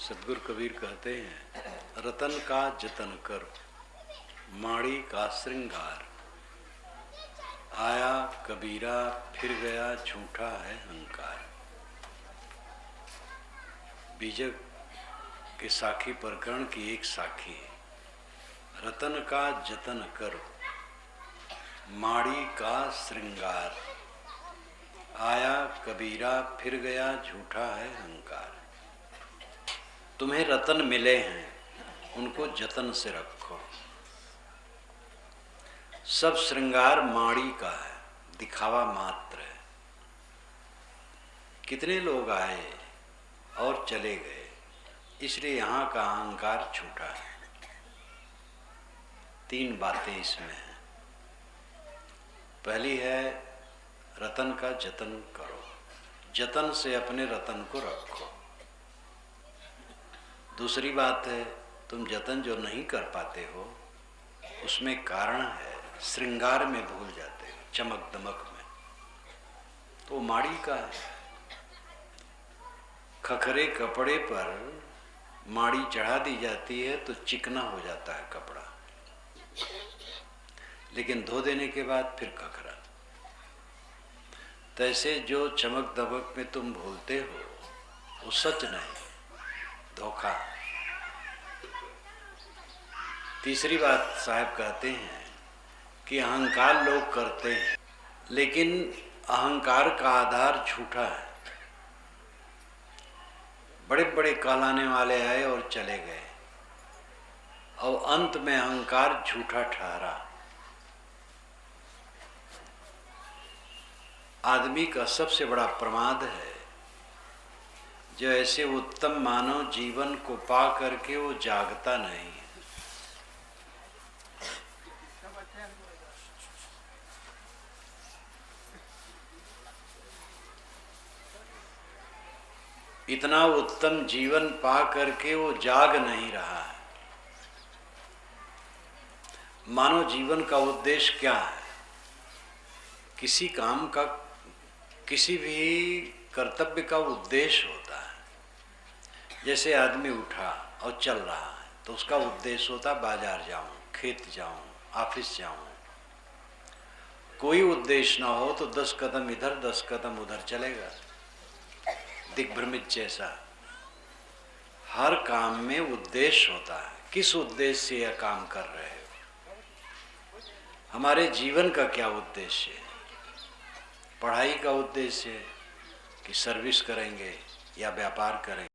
सदगुरु कबीर कहते हैं, रतन का जतन कर, माड़ी का श्रृंगार। आया कबीरा फिर गया, झूठा है अहंकार। बीजक के साखी प्रकरण की एक साखी है। रतन का जतन कर, माड़ी का श्रृंगार। आया कबीरा फिर गया, झूठा है अहंकार। तुम्हें रतन मिले हैं, उनको जतन से रखो। सब श्रृंगार माड़ी का है, दिखावा मात्र है। कितने लोग आए और चले गए, इसलिए यहाँ का अहंकार झूठा है। तीन बातें इसमें हैं। पहली है रतन का जतन करो, जतन से अपने रतन को रखो। दूसरी बात है, तुम जतन जो नहीं कर पाते हो उसमें कारण है, श्रृंगार में भूल जाते हो, चमक दमक में, तो माड़ी का है। खखरे कपड़े पर माड़ी चढ़ा दी जाती है तो चिकना हो जाता है कपड़ा, लेकिन धो देने के बाद फिर खखरा। तैसे जो चमक दमक में तुम भूलते हो वो सच नहीं, धोखा। तीसरी बात साहब कहते हैं कि अहंकार लोग करते हैं, लेकिन अहंकार का आधार झूठा है। बड़े बड़े कहलाने वाले आए और चले गए, और अंत में अहंकार झूठा ठहरा। आदमी का सबसे बड़ा प्रमाद है जो ऐसे उत्तम मानव जीवन को पा करके वो जागता नहीं है। इतना उत्तम जीवन पा करके वो जाग नहीं रहा है। मानव जीवन का उद्देश्य क्या है? किसी काम का, किसी भी कर्तव्य का उद्देश्य होता है। जैसे आदमी उठा और चल रहा है तो उसका उद्देश्य होता है बाजार जाऊं, खेत जाऊं, ऑफिस जाऊं। कोई उद्देश्य ना हो तो 10 कदम इधर 10 कदम उधर चलेगा, दिग्भ्रमित जैसा। हर काम में उद्देश्य होता है। किस उद्देश्य से यह काम कर रहे हो? हमारे जीवन का क्या उद्देश्य है? पढ़ाई का उद्देश्य है कि सर्विस करेंगे या व्यापार करेंगे।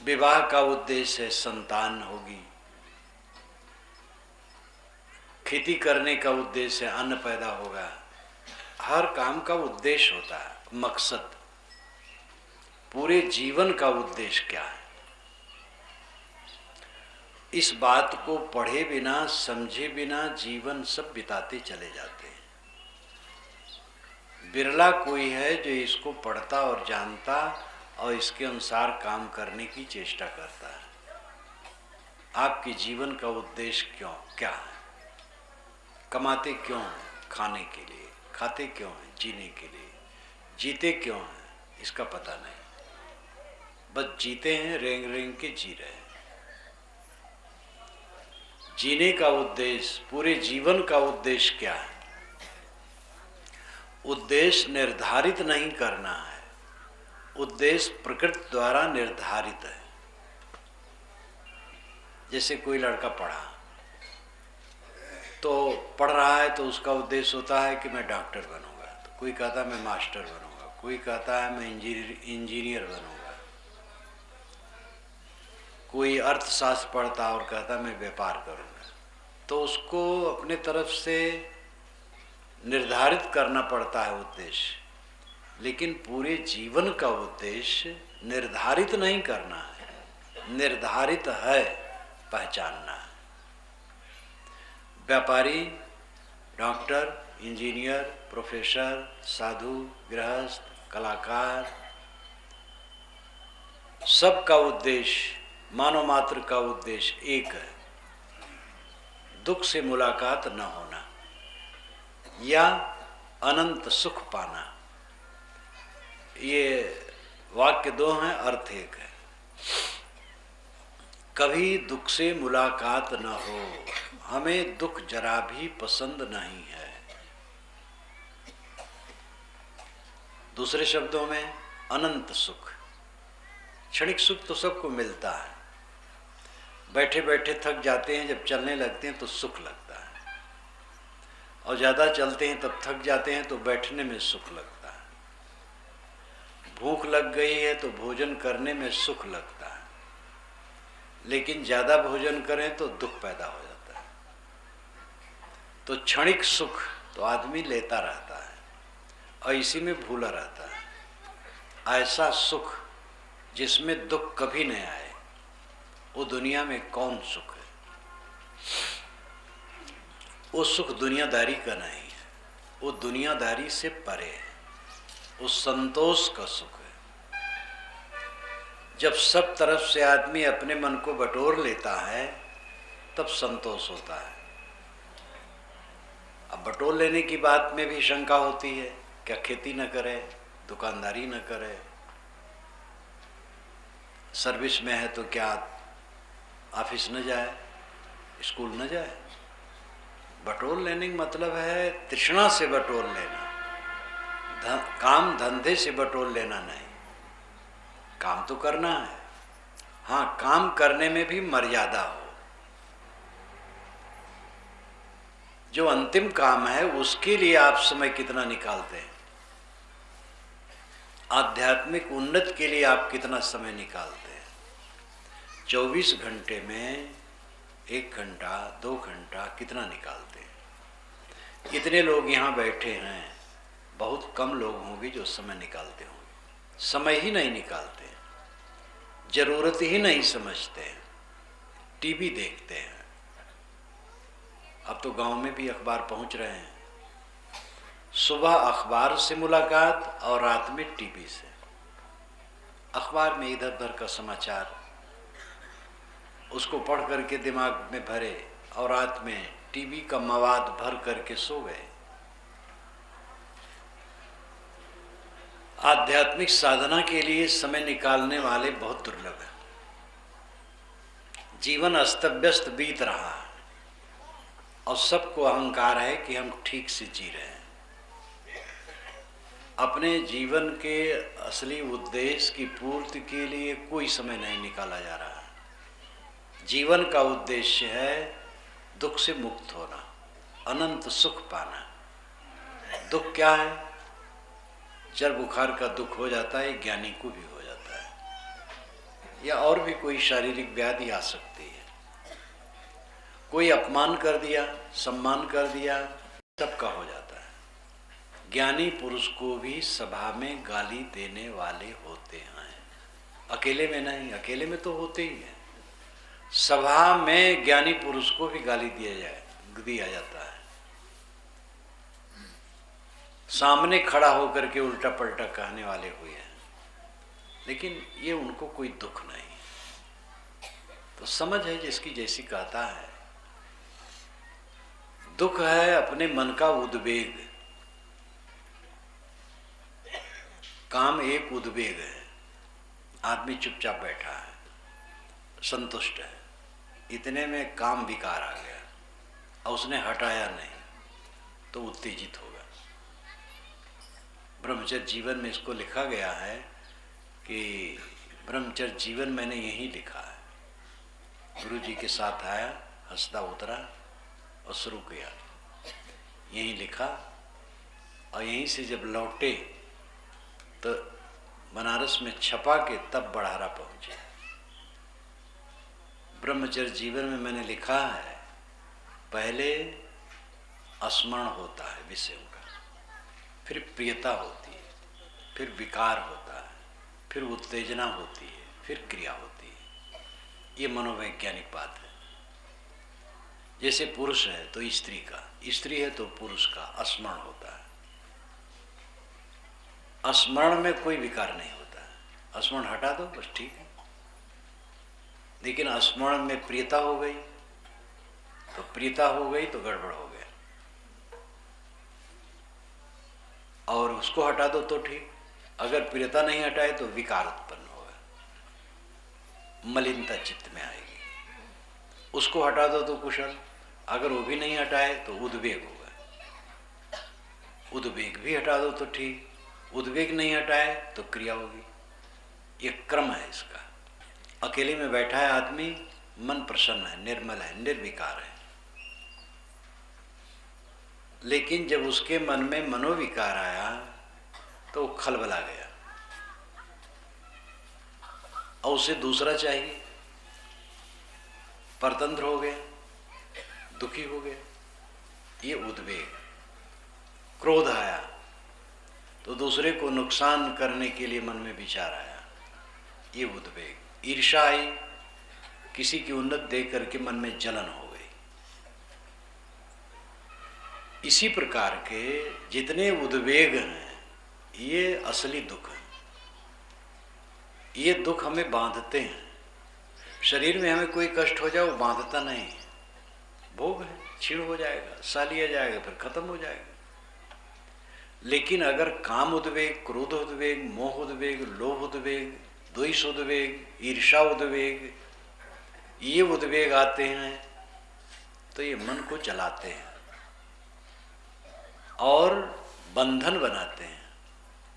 विवाह का उद्देश्य है संतान होगी। खेती करने का उद्देश्य है अन्न पैदा होगा। हर काम का उद्देश्य होता है, मकसद। पूरे जीवन का उद्देश्य क्या है? इस बात को पढ़े बिना, समझे बिना जीवन सब बिताते चले जाते हैं। बिरला कोई है जो इसको पढ़ता और जानता और इसके अनुसार काम करने की चेष्टा करता है। आपके जीवन का उद्देश्य क्या है? कमाते क्यों हैं? खाने के लिए। खाते क्यों हैं? जीने के लिए। जीते क्यों हैं? इसका पता नहीं। बस जीते हैं, रेंग रेंग के जी रहे हैं। जीने का उद्देश्य, पूरे जीवन का उद्देश्य क्या है? उद्देश्य निर्धारित नहीं करना है, उद्देश्य प्रकृति द्वारा निर्धारित है। जैसे कोई लड़का पढ़ा तो पढ़ रहा है तो उसका उद्देश्य होता है कि मैं डॉक्टर बनूंगा, तो कोई कहता है मैं मास्टर बनूंगा, कोई कहता है मैं इंजीनियर बनूंगा, कोई अर्थशास्त्र पढ़ता और कहता मैं व्यापार करूंगा। तो उसको अपने तरफ से निर्धारित करना पड़ता है उद्देश्य, लेकिन पूरे जीवन का उद्देश्य निर्धारित नहीं करना है, निर्धारित है, पहचानना है। व्यापारी, डॉक्टर, इंजीनियर, प्रोफेसर, साधु, गृहस्थ, कलाकार, सबका उद्देश्य, मानव मात्र का उद्देश्य एक है, दुख से मुलाकात न होना या अनंत सुख पाना। ये वाक्य दो हैं, अर्थ एक है। कभी दुख से मुलाकात न हो, हमें दुख जरा भी पसंद नहीं है। दूसरे शब्दों में अनंत सुख। क्षणिक सुख तो सबको मिलता है, बैठे बैठे थक जाते हैं, जब चलने लगते हैं तो सुख लगता है, और ज़्यादा चलते हैं तब थक जाते हैं तो बैठने में सुख लगता है। भूख लग गई है तो भोजन करने में सुख लगता है, लेकिन ज़्यादा भोजन करें तो दुख पैदा हो जाता है। तो क्षणिक सुख तो आदमी लेता रहता है और इसी में भूला रहता है। ऐसा सुख जिसमें दुख कभी नहीं आए, वो दुनिया में कौन सुख है? वो सुख दुनियादारी का नहीं है, वो दुनियादारी से परे है, वो संतोष का सुख है। जब सब तरफ से आदमी अपने मन को बटोर लेता है तब संतोष होता है। अब बटोर लेने की बात में भी शंका होती है, क्या खेती न करे, दुकानदारी न करे, सर्विस में है तो क्या ऑफिस न जाए, स्कूल न जाए? बटोर लेने का मतलब है तृष्णा से बटोर लेना, काम धंधे से बटोर लेना नहीं। काम तो करना है, हाँ, काम करने में भी मर्यादा हो। जो अंतिम काम है उसके लिए आप समय कितना निकालते हैं, आध्यात्मिक उन्नति के लिए आप कितना समय निकालते हैं? 24 घंटे में 1 घंटा 2 घंटा कितना निकालते हैं? कितने लोग यहाँ बैठे हैं? बहुत कम लोग होंगे जो समय निकालते होंगे। समय ही नहीं निकालते हैं, जरूरत ही नहीं समझते हैं, टीवी देखते हैं। अब तो गांव में भी अखबार पहुंच रहे हैं, सुबह अखबार से मुलाकात और रात में टीवी से। अखबार में इधर उधर का समाचार, उसको पढ़ करके दिमाग में भरे और रात में टीवी का मवाद भर करके सो गए। आध्यात्मिक साधना के लिए समय निकालने वाले बहुत दुर्लभ हैं। जीवन अस्त व्यस्त बीत रहा है और सबको अहंकार है कि हम ठीक से जी रहे हैं। अपने जीवन के असली उद्देश्य की पूर्ति के लिए कोई समय नहीं निकाला जा रहा है। जीवन का उद्देश्य है दुख से मुक्त होना, अनंत सुख पाना। दुख क्या है? जड़ बुखार का दुख हो जाता है, ज्ञानी को भी हो जाता है, या और भी कोई शारीरिक व्याधि आ सकती है। कोई अपमान कर दिया, सम्मान कर दिया, सबका हो जाता है। ज्ञानी पुरुष को भी सभा में गाली देने वाले होते हैं, अकेले में नहीं। अकेले में तो होते ही हैं, सभा में ज्ञानी पुरुष को भी गाली दिया जाता है। सामने खड़ा होकर के उल्टा पलटा कहने वाले हुए हैं, लेकिन ये उनको कोई दुख नहीं। तो समझ है जिसकी जैसी कहता है। दुख है अपने मन का उद्वेग। काम एक उद्वेग है, आदमी चुपचाप बैठा है, संतुष्ट है, इतने में काम विकार आ गया और उसने हटाया नहीं तो उत्तेजित होगा। ब्रह्मचर्य जीवन में इसको लिखा गया है कि ब्रह्मचर्य जीवन मैंने यही लिखा है। गुरु जी के साथ आया, हंसता उतरा और शुरू किया, यही लिखा। और यहीं से जब लौटे तो बनारस में छपा के तब बढ़ारा पहुंचे। ब्रह्मचर्य जीवन में मैंने लिखा है, पहले स्मरण होता है विषयों का, फिर प्रियता होती है, फिर विकार होता है, फिर उत्तेजना होती है, फिर क्रिया होती है। ये मनोवैज्ञानिक बात है। जैसे पुरुष है तो स्त्री का, स्त्री है तो पुरुष का स्मरण होता है। स्मरण में कोई विकार नहीं होता है, स्मरण हटा दो बस ठीक है। लेकिन स्मरण में प्रियता हो गई तो गड़बड़ हो गया, और उसको हटा दो तो ठीक। अगर प्रियता नहीं हटाए तो विकार उत्पन्न होगा, मलिनता चित्त में आएगी। उसको हटा दो तो कुशल, अगर वो भी नहीं हटाए तो उद्वेग होगा। उद्वेग भी हटा दो तो ठीक, उद्वेग नहीं हटाए तो क्रिया होगी। ये क्रम है इसका। अकेले में बैठा है आदमी, मन प्रसन्न है, निर्मल है, निर्विकार है, लेकिन जब उसके मन में मनोविकार आया तो वो खलबला गया और उसे दूसरा चाहिए, परतंत्र हो गया, दुखी हो गया। ये उद्वेग। क्रोध आया तो दूसरे को नुकसान करने के लिए मन में विचार आया, ये उद्वेग। ईर्ष्या आई, किसी की उन्नत देख करके मन में जलन हो गई। इसी प्रकार के जितने उद्वेग हैं ये असली दुख है। ये दुख हमें बांधते हैं। शरीर में हमें कोई कष्ट हो जाए वो बांधता नहीं, भोग है, क्षीण हो जाएगा, सा लिया जाएगा, फिर खत्म हो जाएगा। लेकिन अगर काम उद्वेग, क्रोध उद्वेग, मोह उद्वेग, लोभ उद्वेग, द्वेष उद्वेग, ईर्षा उद्वेग, ये उद्वेग आते हैं तो ये मन को चलाते हैं और बंधन बनाते हैं।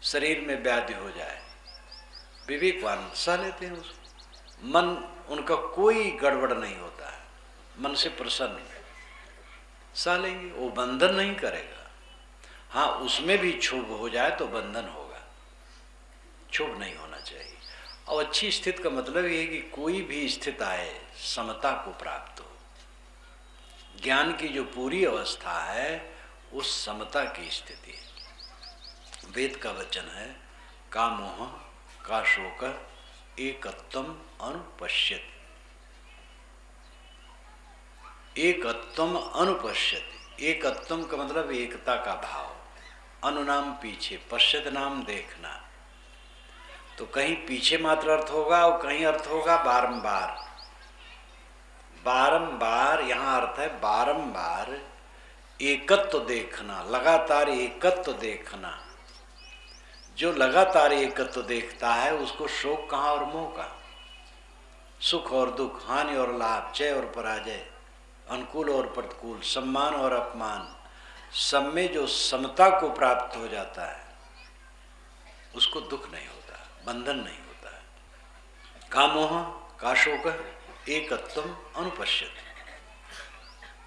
शरीर में व्याधि हो जाए, विवेकवान सह लेते हैं उसको। मन उनका कोई गड़बड़ नहीं होता है, मन से प्रसन्न सह लेंगे, वो बंधन नहीं करेगा। हाँ, उसमें भी क्षोभ हो जाए तो बंधन होगा, क्षोभ नहीं होना चाहिए। और अच्छी स्थिति का मतलब ये है कि कोई भी स्थिति आए समता को प्राप्त हो। ज्ञान की जो पूरी अवस्था है उस समता की स्थिति है। वेद का वचन है, का मोह का शोक एकत्वम अनुपश्यति। एकत्वम अनुपश्यति, एकत्वम का मतलब एकता का भाव, अनुनाम पीछे, पश्यत नाम देखना। तो कहीं पीछे मात्र अर्थ होगा और कहीं अर्थ होगा बारंबार। बारंबार यहाँ अर्थ है बारंबार एकत्व देखना, लगातार एकत्व देखना। जो लगातार एकत्व देखता है उसको शोक कहाँ और मोह का, सुख और दुख, हानि और लाभ, जय और पराजय, अनुकूल और प्रतिकूल, सम्मान और अपमान, सब में जो समता को प्राप्त हो जाता है उसको दुख नहीं होता, बंधन नहीं होता है। का मोह का शोक एकत्वम अनुपश्यति।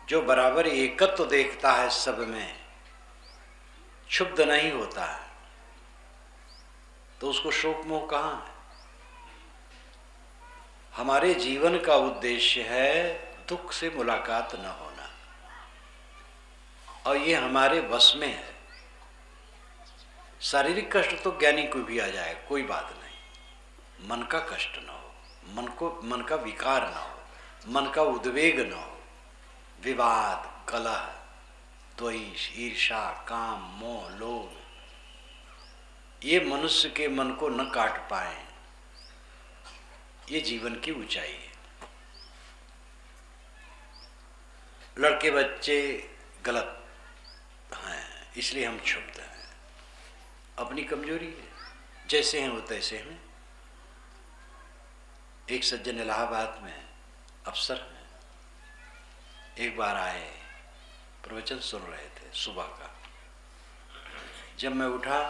जो बराबर एकत्व देखता है सब में, क्षुब्ध नहीं होता है, तो उसको शोक मोह कहाँ है। हमारे जीवन का उद्देश्य है दुख से मुलाकात न होना, और ये हमारे वश में है। शारीरिक कष्ट तो ज्ञानी को भी आ जाए, कोई बात नहीं। मन का कष्ट न हो, मन का विकार न हो, मन का उद्वेग न हो, विवाद, कलह, द्वेष, ईर्षा, काम, मोह, लोभ, ये मनुष्य के मन को न काट पाए, ये जीवन की ऊंचाई है। लड़के बच्चे गलत हैं इसलिए हम क्षुब्ध हैं, अपनी कमजोरी है, जैसे हैं वो तैसे हैं। एक सज्जन इलाहाबाद में अफसर हैं, एक बार आए, प्रवचन सुन रहे थे सुबह का। जब मैं उठा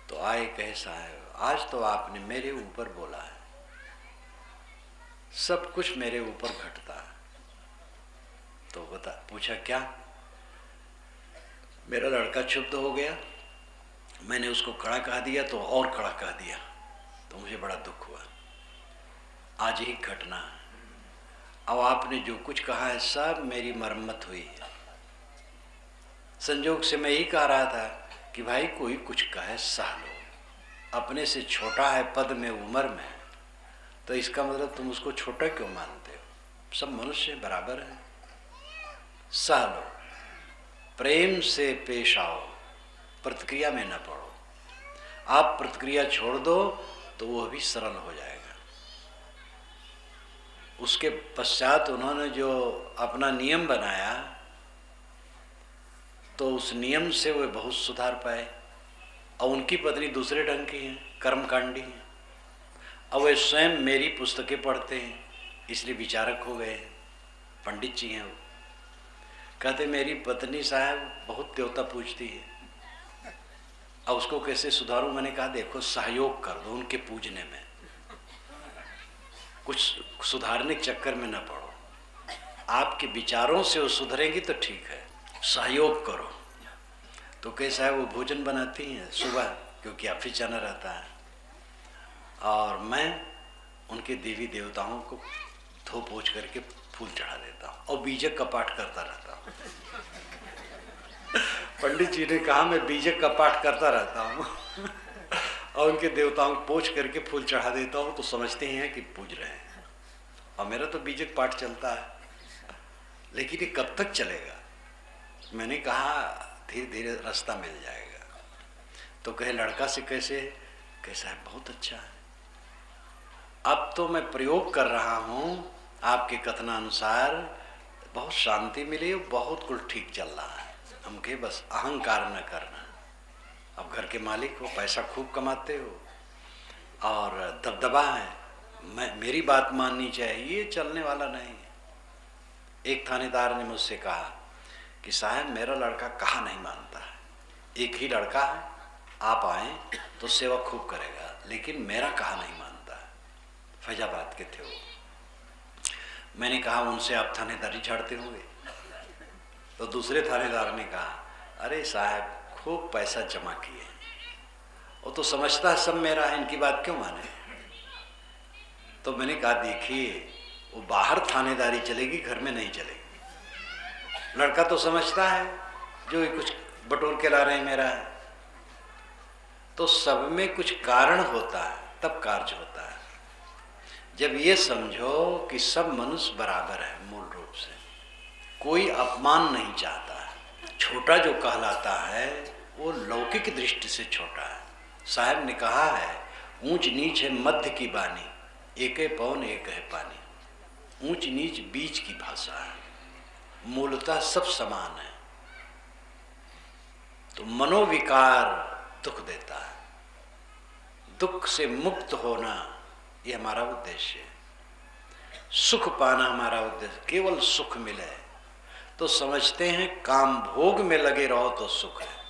तो आए, कहे साहब आज तो आपने मेरे ऊपर बोला है, सब कुछ मेरे ऊपर घटता है। तो पूछा क्या? मेरा लड़का क्षुब्ध हो गया, मैंने उसको कड़ा कह दिया तो और कड़ा कह दिया, तो मुझे बड़ा दुख हुआ। आज ही घटना है, अब आपने जो कुछ कहा है सब मेरी मरम्मत हुई है। संजोग से मैं यही कह रहा था कि भाई कोई कुछ कहे सह लो, अपने से छोटा है पद में, उम्र में, तो इसका मतलब तुम उसको छोटा क्यों मानते हो? सब मनुष्य बराबर है, सह लो, प्रेम से पेश आओ, प्रतिक्रिया में न पड़ो। आप प्रतिक्रिया छोड़ दो तो वह भी सरल हो जाएगा। उसके पश्चात उन्होंने जो अपना नियम बनाया तो उस नियम से वे बहुत सुधार पाए और उनकी पत्नी दूसरे ढंग की है, कर्मकांडी है। अब वे स्वयं मेरी पुस्तकें पढ़ते हैं, इसलिए विचारक हो गए, पंडित जी हैं वो। कहते मेरी पत्नी साहब बहुत देवता पूजती है, अब उसको कैसे सुधारूं? मैंने कहा देखो सहयोग कर दो उनके पूजने में, कुछ सुधारने के चक्कर में न पड़ो, आपके विचारों से वो सुधरेंगी तो ठीक है, सहयोग करो। तो कैसा है, वो भोजन बनाती हैं सुबह, क्योंकि ऑफिस जाना रहता है, और मैं उनके देवी देवताओं को धो पोछ करके फूल चढ़ा देता हूँ और बीजक का पाठ करता रहता हूँ। पंडित जी ने कहा मैं बीजक का पाठ करता रहता हूँ और उनके देवताओं को पोछ करके फूल चढ़ा देता हूँ, तो समझते हैं कि पूज रहे हैं, और मेरा तो बीजक पाठ चलता है। लेकिन ये कब तक चलेगा? मैंने कहा धीरे धीरे रास्ता मिल जाएगा। तो कहे लड़का से कैसे? कैसा है? बहुत अच्छा है। अब तो मैं प्रयोग कर रहा हूँ आपके कथनानुसार, बहुत शांति मिली, बहुत कुछ ठीक चल रहा है। हम के बस अहंकार न करना। अब घर के मालिक हो, पैसा खूब कमाते हो और दबदबा है, मेरी बात माननी चाहिए, ये चलने वाला नहीं है। एक थानेदार ने मुझसे कहा कि साहब मेरा लड़का कहा नहीं मानता है, एक ही लड़का है, आप आए तो सेवा खूब करेगा, लेकिन मेरा कहा नहीं मानता है। फैजाबाद के थे वो। मैंने कहा उनसे आप थानेदारी झाड़ते होंगे? तो दूसरे थानेदार ने कहा अरे साहब खूब पैसा जमा किए, वो तो समझता है सब मेरा है, इनकी बात क्यों माने? तो मैंने कहा देखिए वो बाहर थानेदारी चलेगी, घर में नहीं चलेगी। लड़का तो समझता है जो ये कुछ बटोर के ला रहे हैं मेरा है। तो सब में कुछ कारण होता है, तब कार्य होता है। जब ये समझो कि सब मनुष्य बराबर है, मूल रूप से कोई अपमान नहीं चाहता है। छोटा जो कहलाता है वो लौकिक दृष्टि से छोटा है। साहब ने कहा है ऊंच नीच है मध्य की बानी, एक है पवन एक है पानी। ऊंच नीच बीच की भाषा है, मूलतः सब समान है। तो मनोविकार दुख देता है, दुख से मुक्त होना ये हमारा उद्देश्य है। सुख पाना हमारा उद्देश्य, केवल सुख मिले तो समझते हैं काम भोग में लगे रहो तो सुख है।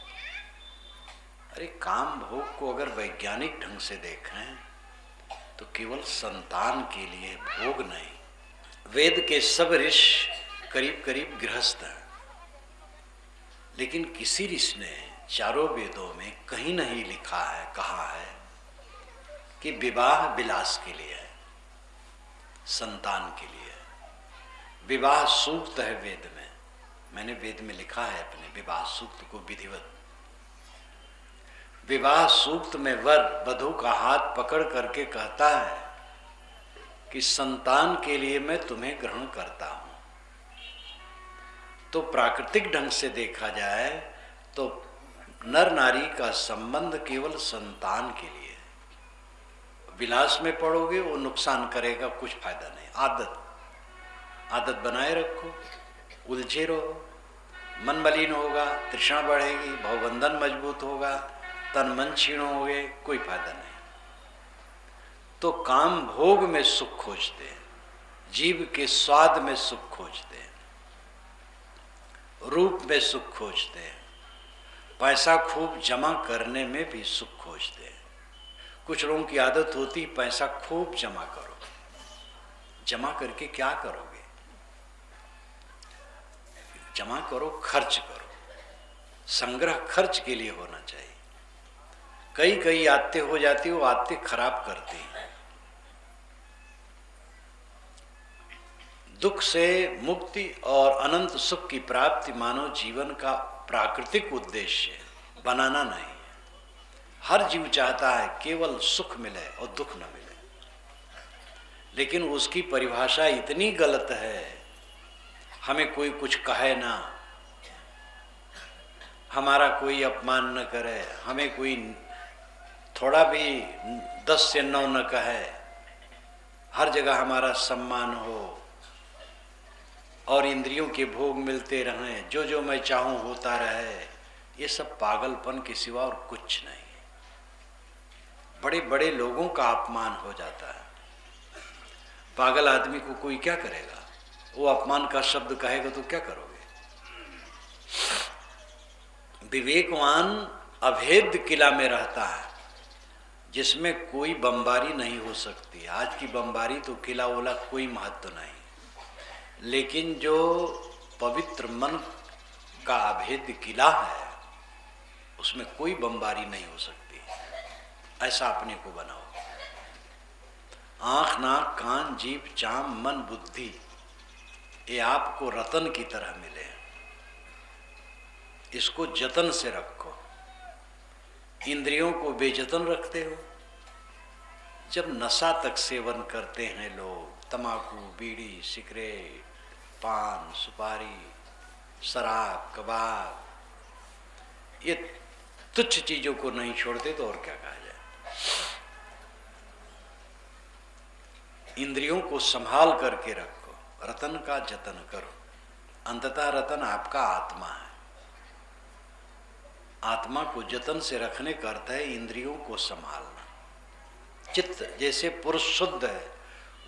अरे काम भोग को अगर वैज्ञानिक ढंग से देखें तो केवल संतान के लिए भोग नहीं। वेद के सब ऋषि करीब करीब गृहस्थ हैं, लेकिन किसी ऋषि ने चारों वेदों में कहीं नहीं लिखा है, कहा है कि विवाह विलास के लिए है, संतान के लिए है। विवाह सूक्त है वेद में, मैंने वेद में लिखा है अपने विवाह सूक्त को विधिवत। विवाह सूक्त में वर वधू का हाथ पकड़ करके कहता है कि संतान के लिए मैं तुम्हें ग्रहण करता हूं। तो प्राकृतिक ढंग से देखा जाए तो नर नारी का संबंध केवल संतान के लिए। विलास में पड़ोगे वो नुकसान करेगा, कुछ फायदा नहीं। आदत बनाए रखो, उलझे रहो, मन मलिन होगा, तृष्णा बढ़ेगी, भवबंधन मजबूत होगा, तन मन क्षीण होगे, कोई फायदा नहीं। तो काम भोग में सुख खोजते हैं, जीव के स्वाद में सुख खोजते हैं, रूप में सुख खोजते हैं, पैसा खूब जमा करने में भी सुख खोजते हैं। कुछ लोगों की आदत होती पैसा खूब जमा करो। जमा करके क्या करोगे? जमा करो, खर्च करो। संग्रह खर्च के लिए होना चाहिए। कई आदतें हो जाती, वो आदतें खराब करती हैं। दुख से मुक्ति और अनंत सुख की प्राप्ति मानव जीवन का प्राकृतिक उद्देश्य है, बनाना नहीं। हर जीव चाहता है केवल सुख मिले और दुख न मिले, लेकिन उसकी परिभाषा इतनी गलत है। हमें कोई कुछ कहे ना, हमारा कोई अपमान न करे, हमें कोई थोड़ा भी 10 से 9 न कहे, हर जगह हमारा सम्मान हो और इंद्रियों के भोग मिलते रहें, जो जो मैं चाहूं होता रहे। ये सब पागलपन के सिवा और कुछ नहीं है। बड़े बड़े लोगों का अपमान हो जाता है। पागल आदमी को कोई क्या करेगा? वो अपमान का शब्द कहेगा तो क्या करोगे? विवेकवान अभेद किला में रहता है जिसमें कोई बमबारी नहीं हो सकती। आज की बमबारी तो किला वाला कोई महत्व नहीं, लेकिन जो पवित्र मन का अभेद किला है उसमें कोई बमबारी नहीं हो सकती। ऐसा अपने को बनाओ। आँख, नाक, कान, जीभ, चाम, मन, बुद्धि, ये आपको रतन की तरह मिले। इसको जतन से रखो। इंद्रियों को बेजतन रखते हो। जब नशा तक सेवन करते हैं लोग, तम्बाकू, बीड़ी, सिगरेट, पान, सुपारी, शराब, कबाब, ये तुच्छ चीजों को नहीं छोड़ते तो और क्या कहा जाए। इंद्रियों को संभाल करके रखो, रतन का जतन करो। अंततः रतन आपका आत्मा है। आत्मा को जतन से रखने का अर्थ है इंद्रियों को संभालना। चित्त जैसे पुरुष शुद्ध है,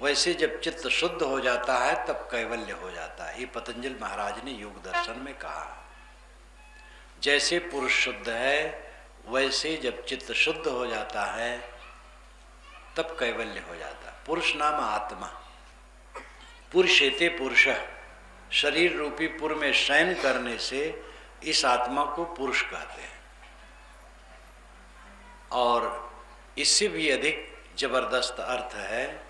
वैसे जब चित्त शुद्ध हो जाता है तब कैवल्य हो जाता है। ये पतंजलि महाराज ने योग दर्शन में कहा। जैसे पुरुष शुद्ध है वैसे जब चित्त शुद्ध हो जाता है तब कैवल्य हो जाता है। पुरुष नाम आत्मा। पुरुषेते पुरुषः, शरीर रूपी पुर में शयन करने से इस आत्मा को पुरुष कहते हैं। और इससे भी अधिक जबरदस्त अर्थ है,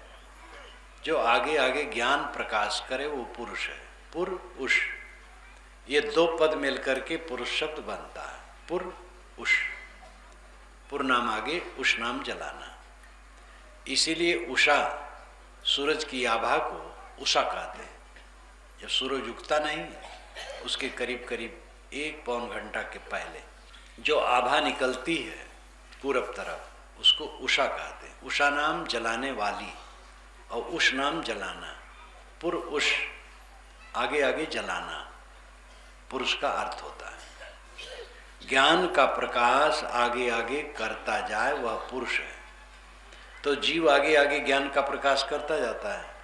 जो आगे आगे ज्ञान प्रकाश करे वो पुरुष है। पुर उष, ये दो पद मिलकर के पुरुष शब्द बनता है। पुर उष, पुर नाम आगे, उष नाम जलाना। इसीलिए उषा, सूरज की आभा को उषा कहते हैं। जब सूरज उगता नहीं, उसके करीब करीब 1 पौन घंटा के पहले जो आभा निकलती है पूरब तरफ, उसको उषा कहते हैं। उषा नाम जलाने वाली और उष नाम जलाना। पुर उष, आगे आगे जलाना, पुरुष का अर्थ होता है। ज्ञान का प्रकाश आगे आगे करता जाए वह पुरुष है। तो जीव आगे आगे ज्ञान का प्रकाश करता जाता है,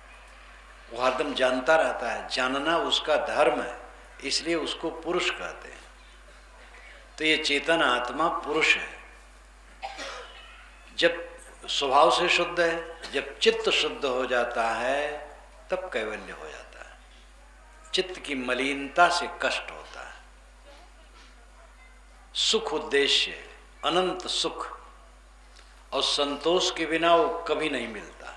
वो हरदम जानता रहता है। जानना उसका धर्म है, इसलिए उसको पुरुष कहते हैं। तो ये चेतन आत्मा पुरुष है। जब स्वभाव से शुद्ध है, जब चित्त शुद्ध हो जाता है तब कैवल्य हो जाता है। चित्त की मलिनता से कष्ट होता है। सुख उद्देश्य, अनंत सुख, और संतोष के बिना वो कभी नहीं मिलता।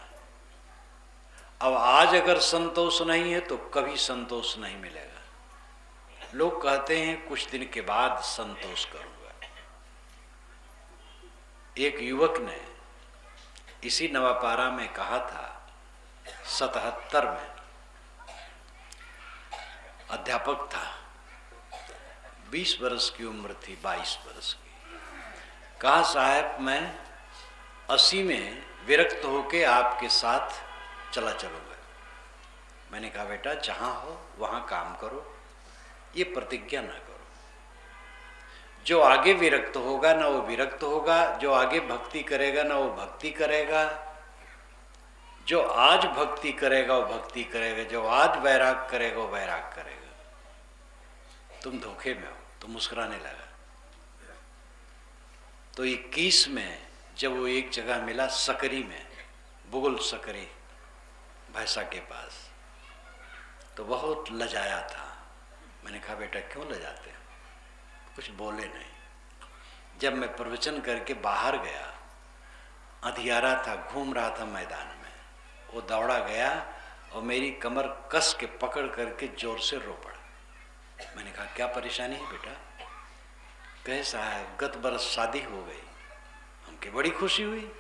अब आज अगर संतोष नहीं है तो कभी संतोष नहीं मिलेगा। लोग कहते हैं कुछ दिन के बाद संतोष करूंगा। एक युवक ने इसी नवापारा में कहा था, 77 में अध्यापक था, 20 वर्ष की उम्र थी, 22 वर्ष की। कहा साहब मैं 80 में विरक्त होके आपके साथ चला चलूंगा। मैंने कहा बेटा जहां हो वहां काम करो, ये प्रतिज्ञा ना करो। जो आगे विरक्त होगा ना वो विरक्त होगा, जो आगे भक्ति करेगा ना वो भक्ति करेगा, जो आज भक्ति करेगा वो भक्ति करेगा, जो आज वैराग करेगा वो वैराग करेगा। तुम धोखे में हो। तो मुस्कुराने लगा। तो 21 में जब वो एक जगह मिला, सकरी में, बुगुल सकरी भैंसा के पास, तो बहुत लजाया था। मैंने कहा बेटा क्यों लजाते हो? कुछ बोले नहीं। जब मैं प्रवचन करके बाहर गया, अंधियारा था, घूम रहा था मैदान में, वो दौड़ा गया और मेरी कमर कस के पकड़ करके जोर से रो पड़ा। मैंने कहा क्या परेशानी है बेटा? कहे साहब गत बरस शादी हो गई, हमके बड़ी खुशी हुई,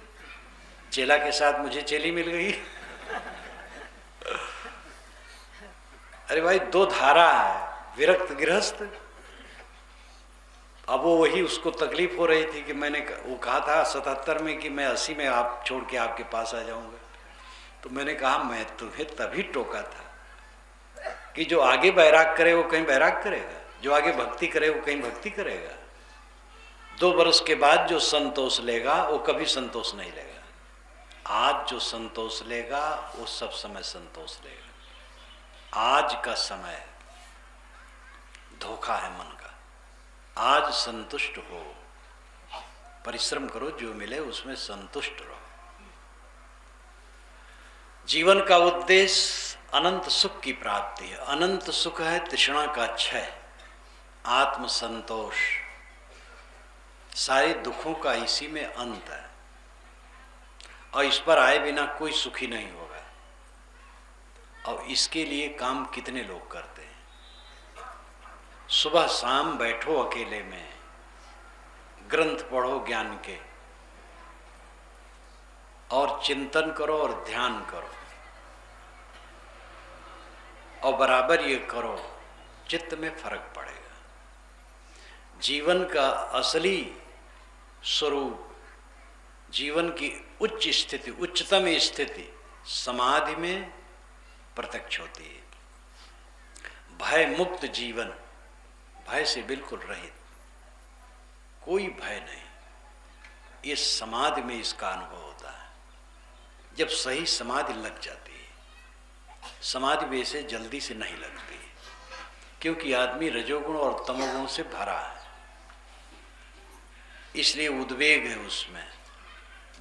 चेला के साथ मुझे चेली मिल गई। अरे भाई दो धारा है, विरक्त गृहस्थ। अब वो वही उसको तकलीफ हो रही थी कि मैंने वो कहा था 77 में कि मैं 80 में आप छोड़ के आपके पास आ जाऊंगा। तो मैंने कहा मैं तुम्हें तभी टोका था कि जो आगे बैराग करे वो कहीं बैराग करेगा, जो आगे भक्ति करे वो कहीं भक्ति करेगा। 2 वर्ष के बाद जो संतोष लेगा वो कभी संतोष नहीं लेगा। आज जो संतोष लेगा वो सब समय संतोष लेगा। आज का समय धोखा है मन का। आज संतुष्ट हो, परिश्रम करो, जो मिले उसमें संतुष्ट रहो। जीवन का उद्देश्य अनंत सुख की प्राप्ति है। अनंत सुख है तृष्णा का क्षय, आत्म संतोष। सारे दुखों का इसी में अंत है और इस पर आए बिना कोई सुखी नहीं होगा। और इसके लिए काम कितने लोग करते हैं। सुबह शाम बैठो अकेले में, ग्रंथ पढ़ो ज्ञान के और चिंतन करो और ध्यान करो और बराबर ये करो, चित्त में फर्क पड़ेगा। जीवन का असली स्वरूप, जीवन की उच्च स्थिति, उच्चतम स्थिति समाधि में प्रत्यक्ष होती है। भय मुक्त जीवन, भय से बिल्कुल रहित, कोई भय नहीं। इस समाधि में इसका अनुभव होता है। जब सही समाधि लग जाती है, समाधि वैसे जल्दी से नहीं लगती, क्योंकि आदमी रजोगुण और तमोगुण से भरा है, इसलिए उद्वेग है उसमें।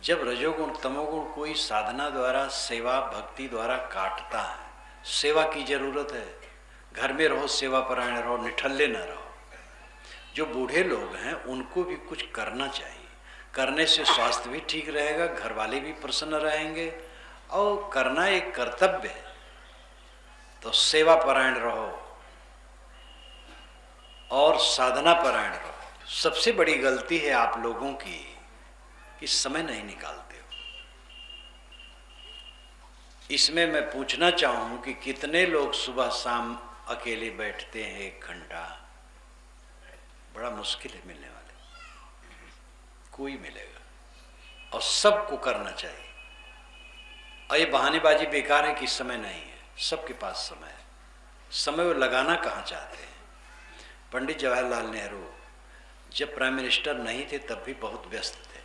जब रजोगुण तमोगुण कोई साधना द्वारा, सेवा भक्ति द्वारा काटता है, सेवा की जरूरत है। घर में रहो, सेवा परायण रहो, निठल्ले न रहो। जो बूढ़े लोग हैं उनको भी कुछ करना चाहिए। करने से स्वास्थ्य भी ठीक रहेगा, घर वाले भी प्रसन्न रहेंगे और करना एक कर्तव्य है। तो सेवा परायण रहो और साधना परायण रहो। सबसे बड़ी गलती है आप लोगों की कि समय नहीं निकालते हो। इसमें मैं पूछना चाहूँ कि कितने लोग सुबह शाम अकेले बैठते हैं 1 घंटा। बड़ा मुश्किल है मिलने वाले, कोई मिलेगा। और सबको करना चाहिए। और ये बहानेबाजी बेकार है कि समय नहीं है, सबके पास समय है। समय वो लगाना कहाँ चाहते हैं। पंडित जवाहरलाल नेहरू जब प्राइम मिनिस्टर नहीं थे तब भी बहुत व्यस्त थे,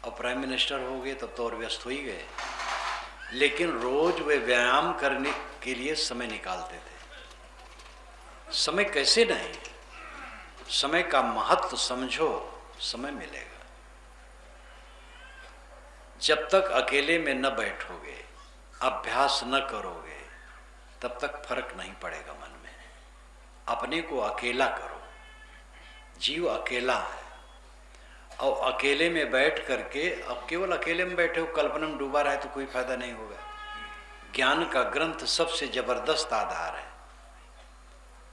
और प्राइम मिनिस्टर हो गए तब तो और व्यस्त हो ही गए। लेकिन रोज वे व्यायाम करने के लिए समय निकालते थे। समय कैसे नहीं, समय का महत्व समझो, समय मिलेगा। जब तक अकेले में न बैठोगे, अभ्यास न करोगे, तब तक फर्क नहीं पड़ेगा मन में। अपने को अकेला करो। जीव अकेला है और अकेले में बैठ करके, अब केवल अकेले में बैठे हो, कल्पना में डूबा रहे तो कोई फायदा नहीं होगा। ज्ञान का ग्रंथ सबसे जबरदस्त आधार है।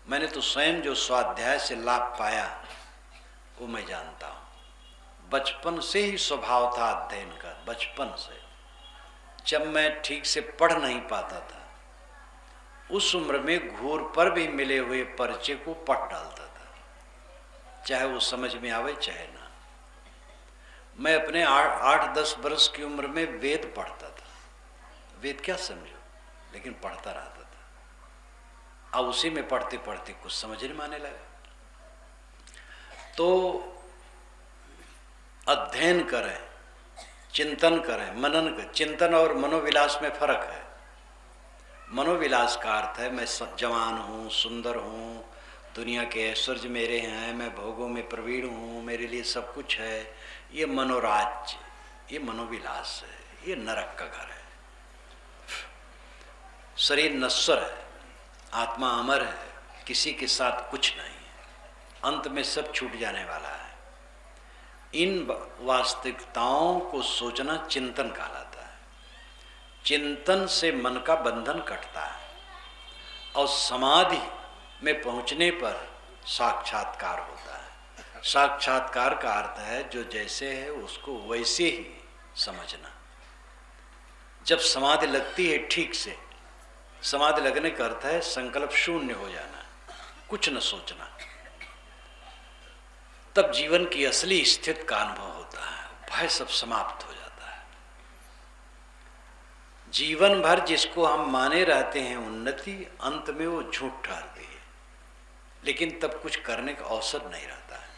मैंने तो स्वयं जो स्वाध्याय से लाभ पाया वो मैं जानता हूँ। बचपन से ही स्वभाव था अध्ययन का। बचपन से जब मैं ठीक से पढ़ नहीं पाता था, उस उम्र में घूर पर भी मिले हुए पर्चे को पढ़ डालता था, चाहे वो समझ में आवे चाहे ना। मैं अपने 8-10 वर्ष की उम्र में वेद पढ़ता था। वेद क्या समझो, लेकिन पढ़ता रहता था। अब उसी में पढ़ते पढ़ते कुछ समझने में आने लगा। तो अध्ययन करें, चिंतन करें, मनन करें। चिंतन और मनोविलास में फर्क है। मनोविलास का अर्थ है मैं जवान हूँ, सुंदर हूँ, दुनिया के ऐश्वर्य मेरे हैं, मैं भोगों में प्रवीण हूँ, मेरे लिए सब कुछ है। ये मनोराज्य, ये मनोविलास है, ये नरक का घर है। शरीर नश्वर है, आत्मा अमर है, किसी के साथ कुछ नहीं है, अंत में सब छूट जाने वाला है। इन वास्तविकताओं को सोचना चिंतन कहलाता है। चिंतन से मन का बंधन कटता है और समाधि में पहुंचने पर साक्षात्कार होता है। साक्षात्कार का अर्थ है जो जैसे है उसको वैसे ही समझना। जब समाधि लगती है ठीक से, समाधि लगने का अर्थ है संकल्प शून्य हो जाना, कुछ न सोचना, तब जीवन की असली स्थिति का अनुभव होता है। भय सब समाप्त हो जाता है। जीवन भर जिसको हम माने रहते हैं उन्नति, अंत में वो झूठ ठहरती है। लेकिन तब कुछ करने का अवसर नहीं रहता है।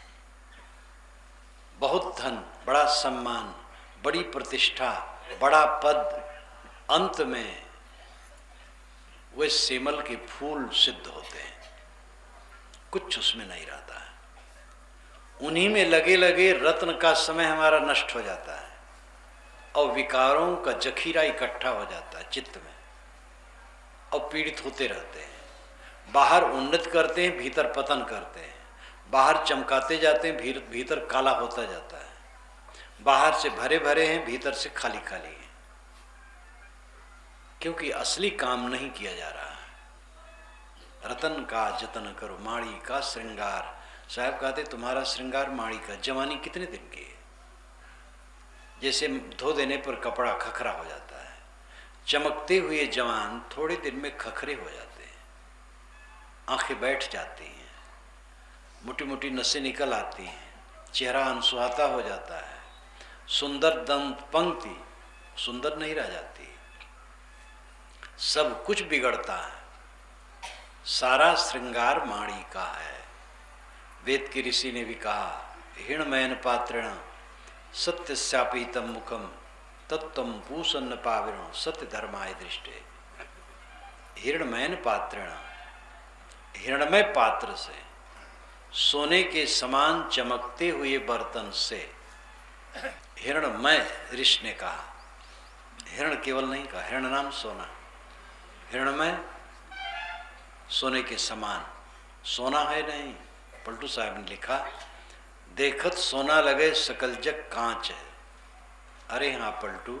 बहुत धन, बड़ा सम्मान, बड़ी प्रतिष्ठा, बड़ा पद, अंत में वे सेमल के फूल सिद्ध होते हैं, कुछ उसमें नहीं रहता है। उन्हीं में लगे लगे रत्न का समय हमारा नष्ट हो जाता है और विकारों का जखीरा इकट्ठा हो जाता है चित्त में और पीड़ित होते रहते हैं। बाहर उन्नत करते हैं, भीतर पतन करते हैं। बाहर चमकाते जाते हैं, भीतर काला होता जाता है। बाहर से भरे भरे हैं, भीतर से खाली खाली हैं, क्योंकि असली काम नहीं किया जा रहा है। रतन का जतन करो, माड़ी का श्रृंगार। साहब कहते तुम्हारा श्रृंगार माड़ी का। जवानी कितने दिन की है? जैसे धो देने पर कपड़ा खखरा हो जाता है। चमकते हुए जवान थोड़े दिन में खखरे हो जाते हैं, आंखें बैठ जाती हैं, मोटी मोटी नसें निकल आती हैं, चेहरा अनसुहाता हो जाता है, सुंदर दंत पंक्ति सुंदर नहीं रह जाती, सब कुछ बिगड़ता है। सारा श्रृंगार माड़ी का है। वेद के ऋषि ने भी कहा, हिणमयन पात्रेण सत्यस्यापीतम मुखम तत्तम पूसन्न पाविण सत्य धर्माय दृष्टे। हिरणमयन पात्रेण, हिरणमय पात्र से, सोने के समान चमकते हुए बर्तन से। हिरणमय ऋषि ने कहा, हिरण केवल नहीं कहा, हिरण नाम सोना। हिरणमय सोने के समान, सोना है नहीं। पलटू साहब ने लिखा, देखत सोना लगे सकल जग कांच है। अरे हाँ पलटू,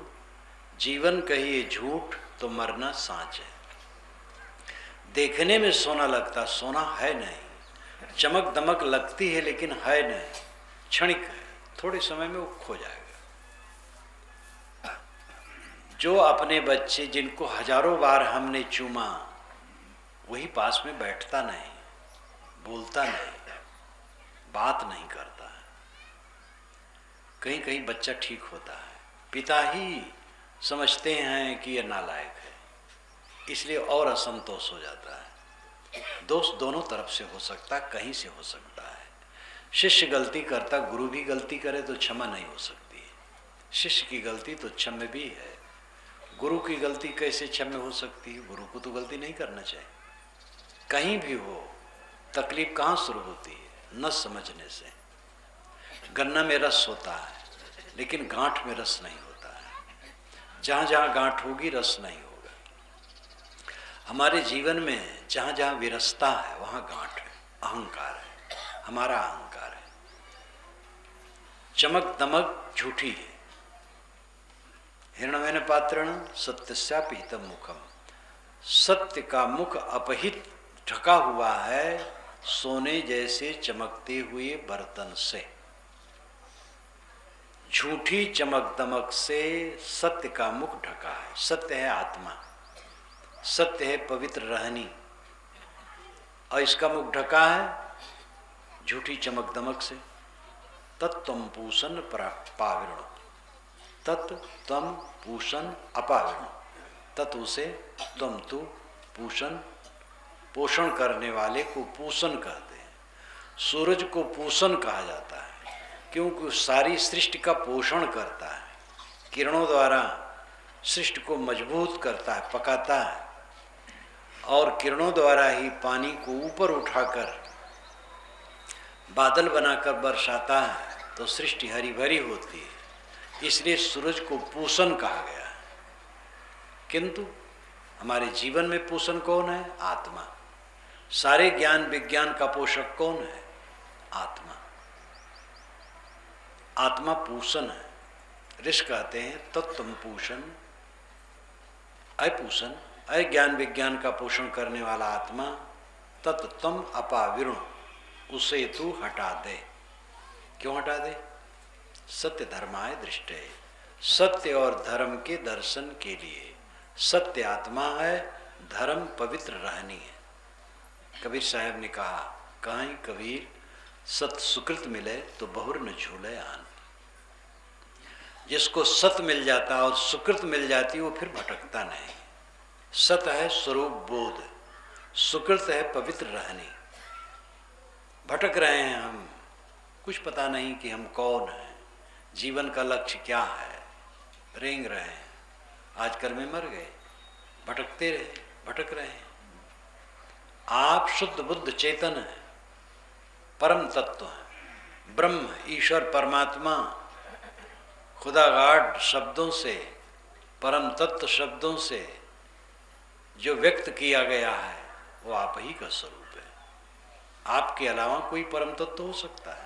जीवन कहिए झूठ तो मरना सांच है। देखने में सोना लगता, सोना है नहीं। चमक दमक लगती है लेकिन है नहीं, क्षणिक है, थोड़े समय में वो खो जाएगा। जो अपने बच्चे जिनको हजारों बार हमने चूमा, वही पास में बैठता नहीं, बोलता नहीं, बात नहीं करता है। कहीं कहीं बच्चा ठीक होता है, पिता ही समझते हैं कि यह नालायक है, इसलिए और असंतोष हो जाता है। दोष दोनों तरफ से हो सकता है, कहीं से हो सकता है। शिष्य गलती करता, गुरु भी गलती करे तो क्षमा नहीं हो सकती। शिष्य की गलती तो क्षम्य भी है, गुरु की गलती कैसे क्षम्य हो सकती है? गुरु को तो गलती नहीं करना चाहिए। कहीं भी हो, तकलीफ कहाँ शुरू होती है? न समझने से। गन्ना में रस होता है लेकिन गांठ में रस नहीं होता है। जहाँ जहाँ गांठ होगी रस नहीं होगा। हमारे जीवन में जहाँ जहाँ विरसता है वहाँ गांठ है, अहंकार है, हमारा अहंकार है। चमक दमक झूठी है। हिरणमयन पात्रेण सत्यस्यापीतम मुखम। सत्य का मुख अपहित ढका हुआ है सोने जैसे चमकते हुए बर्तन से। झूठी चमक दमक से सत्य का मुख ढका है। सत्य है आत्मा, सत्य है पवित्र रहनी, और इसका मुख ढका है झूठी चमक दमक से। तत्त्वम पूषण पाविण, तत् तम पूषण अपाविण। तत् उसे, तम तू, पूषण पोषण करने वाले को पूषण कहते हैं। सूरज को पूषण कहा जाता है क्योंकि सारी सृष्टि का पोषण करता है, किरणों द्वारा सृष्टि को मजबूत करता है, पकाता है, और किरणों द्वारा ही पानी को ऊपर उठाकर बादल बनाकर बरसाता है तो सृष्टि हरी भरी होती है। इसलिए सूरज को पूषण कहा गया है। किंतु हमारे जीवन में पूषण कौन है? आत्मा। सारे ज्ञान विज्ञान का पोषक कौन है? आत्मा। आत्मा पूषण है। ऋषि कहते हैं तत्त्वम पूषण, अपूषण, ज्ञान विज्ञान का पोषण करने वाला आत्मा। तत्त्वम अपाविरुण, उसे तू हटा दे। क्यों हटा दे? सत्य धर्माय दृष्टे, सत्य और धर्म के दर्शन के लिए। सत्य आत्मा है, धर्म पवित्र रहनी है। कबीर साहब ने कहा, कहीं कबीर सत सुकृत मिले तो बहुर न झूले आन। जिसको सत मिल जाता और सुकृत मिल जाती वो फिर भटकता नहीं। सत है स्वरूप बोध, सुकृत है पवित्र रहनी। भटक रहे हैं हम, कुछ पता नहीं कि हम कौन हैं, जीवन का लक्ष्य क्या है, रेंग रहे हैं, आजकल में मर गए, भटक रहे हैं। आप शुद्ध बुद्ध चेतन हैं, परम तत्व हैं, ब्रह्म, ईश्वर, परमात्मा, खुदा गाड शब्दों से, परम तत्व शब्दों से जो व्यक्त किया गया है वो आप ही का स्वरूप है। आपके अलावा कोई परम तत्व हो सकता है?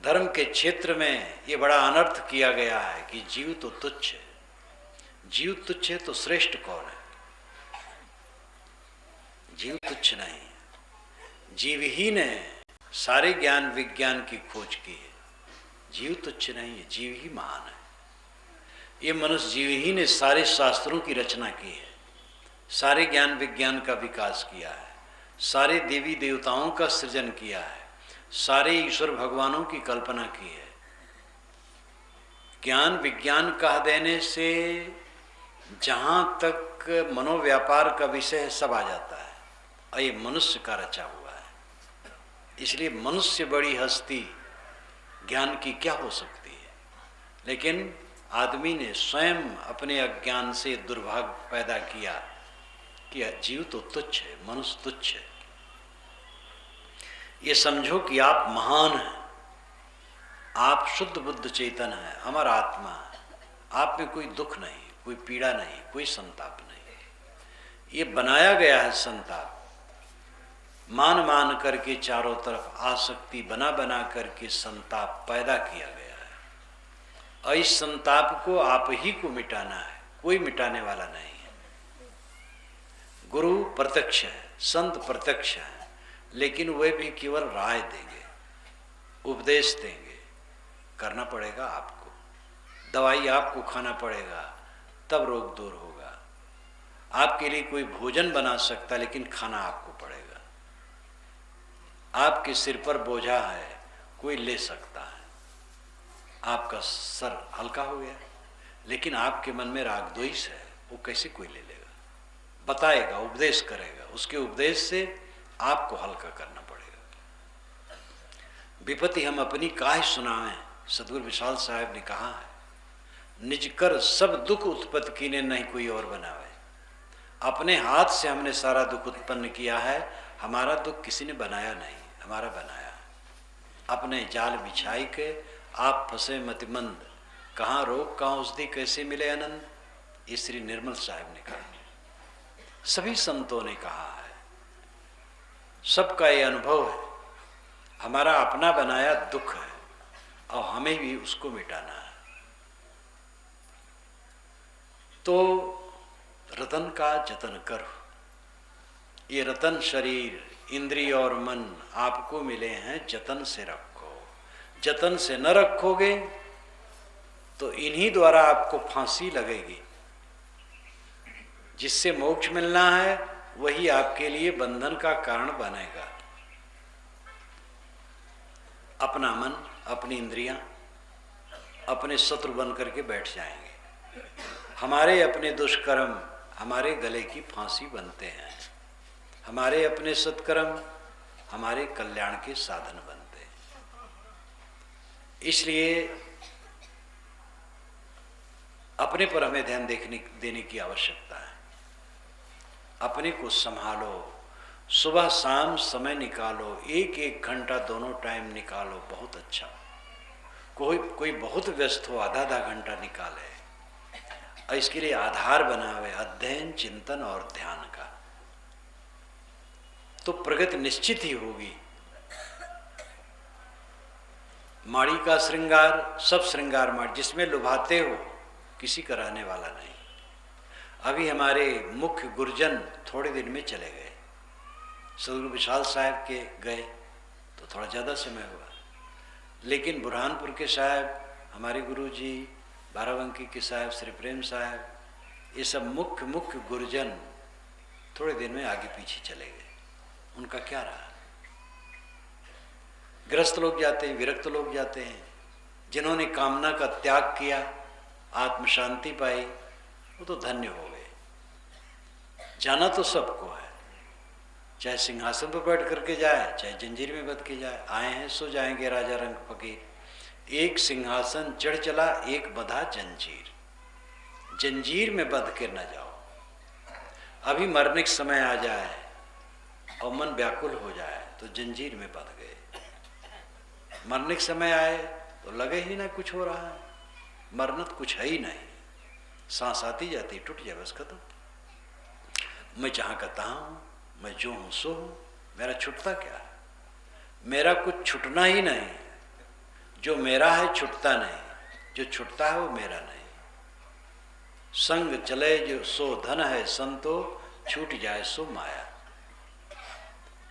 धर्म के क्षेत्र में ये बड़ा अनर्थ किया गया है कि जीव तो तुच्छ है। जीव तुच्छ है तो श्रेष्ठ कौन है? जीव तुच्छ नहीं, जीव ही ने सारे ज्ञान विज्ञान की खोज की है। जीव तुच्छ नहीं है, जीव ही महान है। ये मनुष्य जीव ही ने सारे शास्त्रों की रचना की है, सारे ज्ञान विज्ञान का विकास किया है, सारे देवी देवताओं का सृजन किया है, सारे ईश्वर भगवानों की कल्पना की है। ज्ञान विज्ञान कह देने से जहाँ तक मनोव्यापार का विषय है सब आ जाता है, और ये मनुष्य का रचा हुआ है। इसलिए मनुष्य बड़ी हस्ती ज्ञान की क्या हो सकती है? लेकिन आदमी ने स्वयं अपने अज्ञान से दुर्भाग्य पैदा किया कि जीव तो तुच्छ है, मनुष्य तुच्छ है। ये समझो कि आप महान हैं, आप शुद्ध बुद्ध चेतन हैं, अमर आत्मा है, आप में कोई दुख नहीं, कोई पीड़ा नहीं, कोई संताप नहीं। ये बनाया गया है संताप, मान मान करके चारों तरफ आसक्ति बना बना करके संताप पैदा किया गया है, और इस संताप को आप ही को मिटाना है, कोई मिटाने वाला नहीं है। गुरु प्रत्यक्ष है, संत प्रत्यक्ष है, लेकिन वे भी केवल राय देंगे, उपदेश देंगे। करना पड़ेगा आपको, दवाई आपको खाना पड़ेगा, तब रोग दूर होगा। आपके लिए कोई भोजन बना सकता, लेकिन खाना आपको पड़ेगा। आपके सिर पर बोझा है, कोई ले सकता है, आपका सर हल्का हो गया, लेकिन आपके मन में राग द्वेष है, वो कैसे कोई ले लेगा? बताएगा, उपदेश करेगा, उसके उपदेश से आपको हल्का करना पड़ेगा। विपत्ति हम अपनी काहे सुनावें, सदगुरु विशाल साहब ने कहा है, निज कर सब दुख उत्पत्ति कीने नहीं कोई और बनावे। अपने हाथ से हमने सारा दुख उत्पन्न किया है, हमारा दुख किसी ने बनाया नहीं, हमारा बनाया। अपने जाल बिछाई के आप फंसे मतिमंद, कहाँ रोग कहाँ औषधि, कैसे मिले आनंद। ये श्री निर्मल साहब ने कहा, सभी संतों ने कहा है, सबका ये अनुभव है। हमारा अपना बनाया दुख है और हमें भी उसको मिटाना है। तो रतन का जतन करो। ये रतन शरीर, इंद्रिय और मन आपको मिले हैं, जतन से रखो। जतन से न रखोगे तो इन्हीं द्वारा आपको फांसी लगेगी। जिससे मोक्ष मिलना है वही आपके लिए बंधन का कारण बनेगा। अपना मन, अपनी इंद्रियां अपने शत्रु बन करके बैठ जाएंगे। हमारे अपने दुष्कर्म हमारे गले की फांसी बनते हैं, हमारे अपने सत्कर्म हमारे कल्याण के साधन बनते हैं। इसलिए अपने पर हमें ध्यान देने की आवश्यकता है। अपने को संभालो, सुबह शाम समय निकालो, एक एक घंटा दोनों टाइम निकालो, बहुत अच्छा। कोई बहुत व्यस्त हो, आधा आधा घंटा निकाले और इसके लिए आधार बनावे अध्ययन, चिंतन और ध्यान का, तो प्रगति निश्चित ही होगी। माड़ी का श्रृंगार, सब श्रृंगार माड़ी, जिसमें लुभाते हो किसी का रहने वाला नहीं। अभी हमारे मुख्य गुरुजन थोड़े दिन में चले गए, सदगुरु विशाल साहब के गए तो थोड़ा ज़्यादा समय हुआ, लेकिन बुरहानपुर के साहब, हमारे गुरु जी बाराबंकी के साहब, श्री प्रेम साहब, ये सब मुख्य गुरुजन थोड़े दिन में आगे पीछे चले गए। उनका क्या रहा? ग्रस्त लोग जाते हैं, विरक्त लोग जाते हैं। जिन्होंने कामना का त्याग किया, आत्म शांति पाई, वो तो धन्य हो गए। जाना तो सबको है, चाहे सिंहासन पर बैठ करके जाए, चाहे जंजीर में बंध के जाए। आए हैं सो जाएंगे राजा रंग फकीर। एक सिंहासन चढ़ चला, एक बंधा जंजीर। जंजीर में बंध के न जाओ। अभी मरने का समय आ जाए और मन व्याकुल हो जाए तो जंजीर में बंध गए। मरने का समय आए तो लगे ही ना कुछ हो रहा है, मरना तो कुछ है ही नहीं। सांस आती जाती, टूट जाए, बस खत्म। मैं जहाँ का तहाँ हूँ, मैं जो हूँ सो हूँ, मेरा छूटता क्या है? मेरा कुछ छूटना ही नहीं। जो मेरा है छूटता नहीं, जो छूटता है वो मेरा नहीं। संग चले जो सो धन है, संतो छूट जाए सो माया।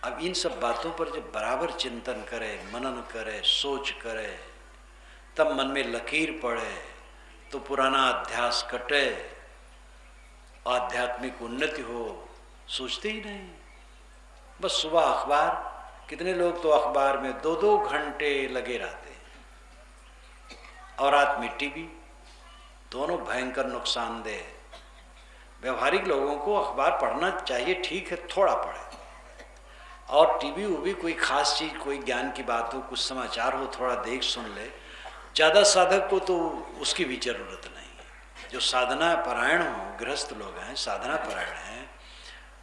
अब इन सब बातों पर जब बराबर चिंतन करे, मनन करे, सोच करे, तब मन में लकीर पड़े तो पुराना अध्यास कटे, आध्यात्मिक उन्नति हो। सोचते ही नहीं, बस सुबह अखबार, कितने लोग तो अखबार में 2-2 घंटे लगे रहते हैं, और रात में टीवी। दोनों भयंकर नुकसानदेह। व्यवहारिक लोगों को अखबार पढ़ना चाहिए, ठीक है, थोड़ा पढ़े, और टीवी वूवी कोई खास चीज़, कोई ज्ञान की बात हो, कुछ समाचार हो, थोड़ा देख सुन ले। ज़्यादा साधक को तो उसकी भी जरूरत नहीं है। जो साधना परायण हो, गृहस्थ लोग हैं, साधना परायण हैं,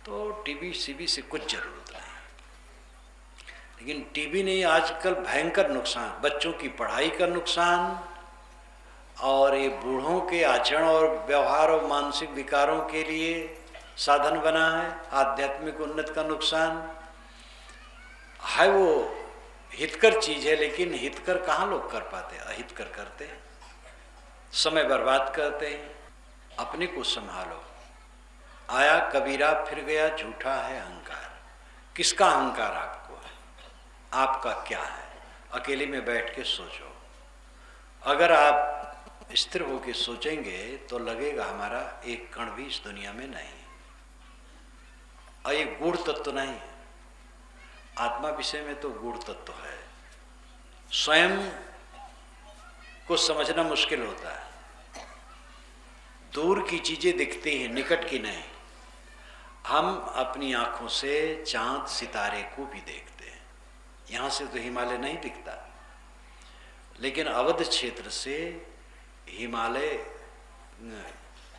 तो टीवी सीवी से कुछ जरूरत नहीं। लेकिन टीवी नहीं, आजकल भयंकर नुकसान, बच्चों की पढ़ाई का नुकसान, और ये बूढ़ों के आचरण और व्यवहार और मानसिक विकारों के लिए साधन बना है। आध्यात्मिक उन्नति का नुकसान है। वो हितकर चीज है, लेकिन हितकर कहाँ लोग कर पाते, अहितकर करते हैं, समय बर्बाद करते हैं। अपने को संभालो। आया कबीरा फिर गया, झूठा है अहंकार। किसका अहंकार आपको है? आपका क्या है? अकेले में बैठ के सोचो। अगर आप स्थिर होकर सोचेंगे तो लगेगा हमारा एक कण भी इस दुनिया में नहीं है, और ये गूढ़ तत्व नहीं है। आत्मा विषय में तो गूढ़ तत्व है। स्वयं को समझना मुश्किल होता है। दूर की चीजें दिखती हैं, निकट की नहीं। हम अपनी आंखों से चांद सितारे को भी देखते हैं। यहाँ से तो हिमालय नहीं दिखता, लेकिन अवध क्षेत्र से हिमालय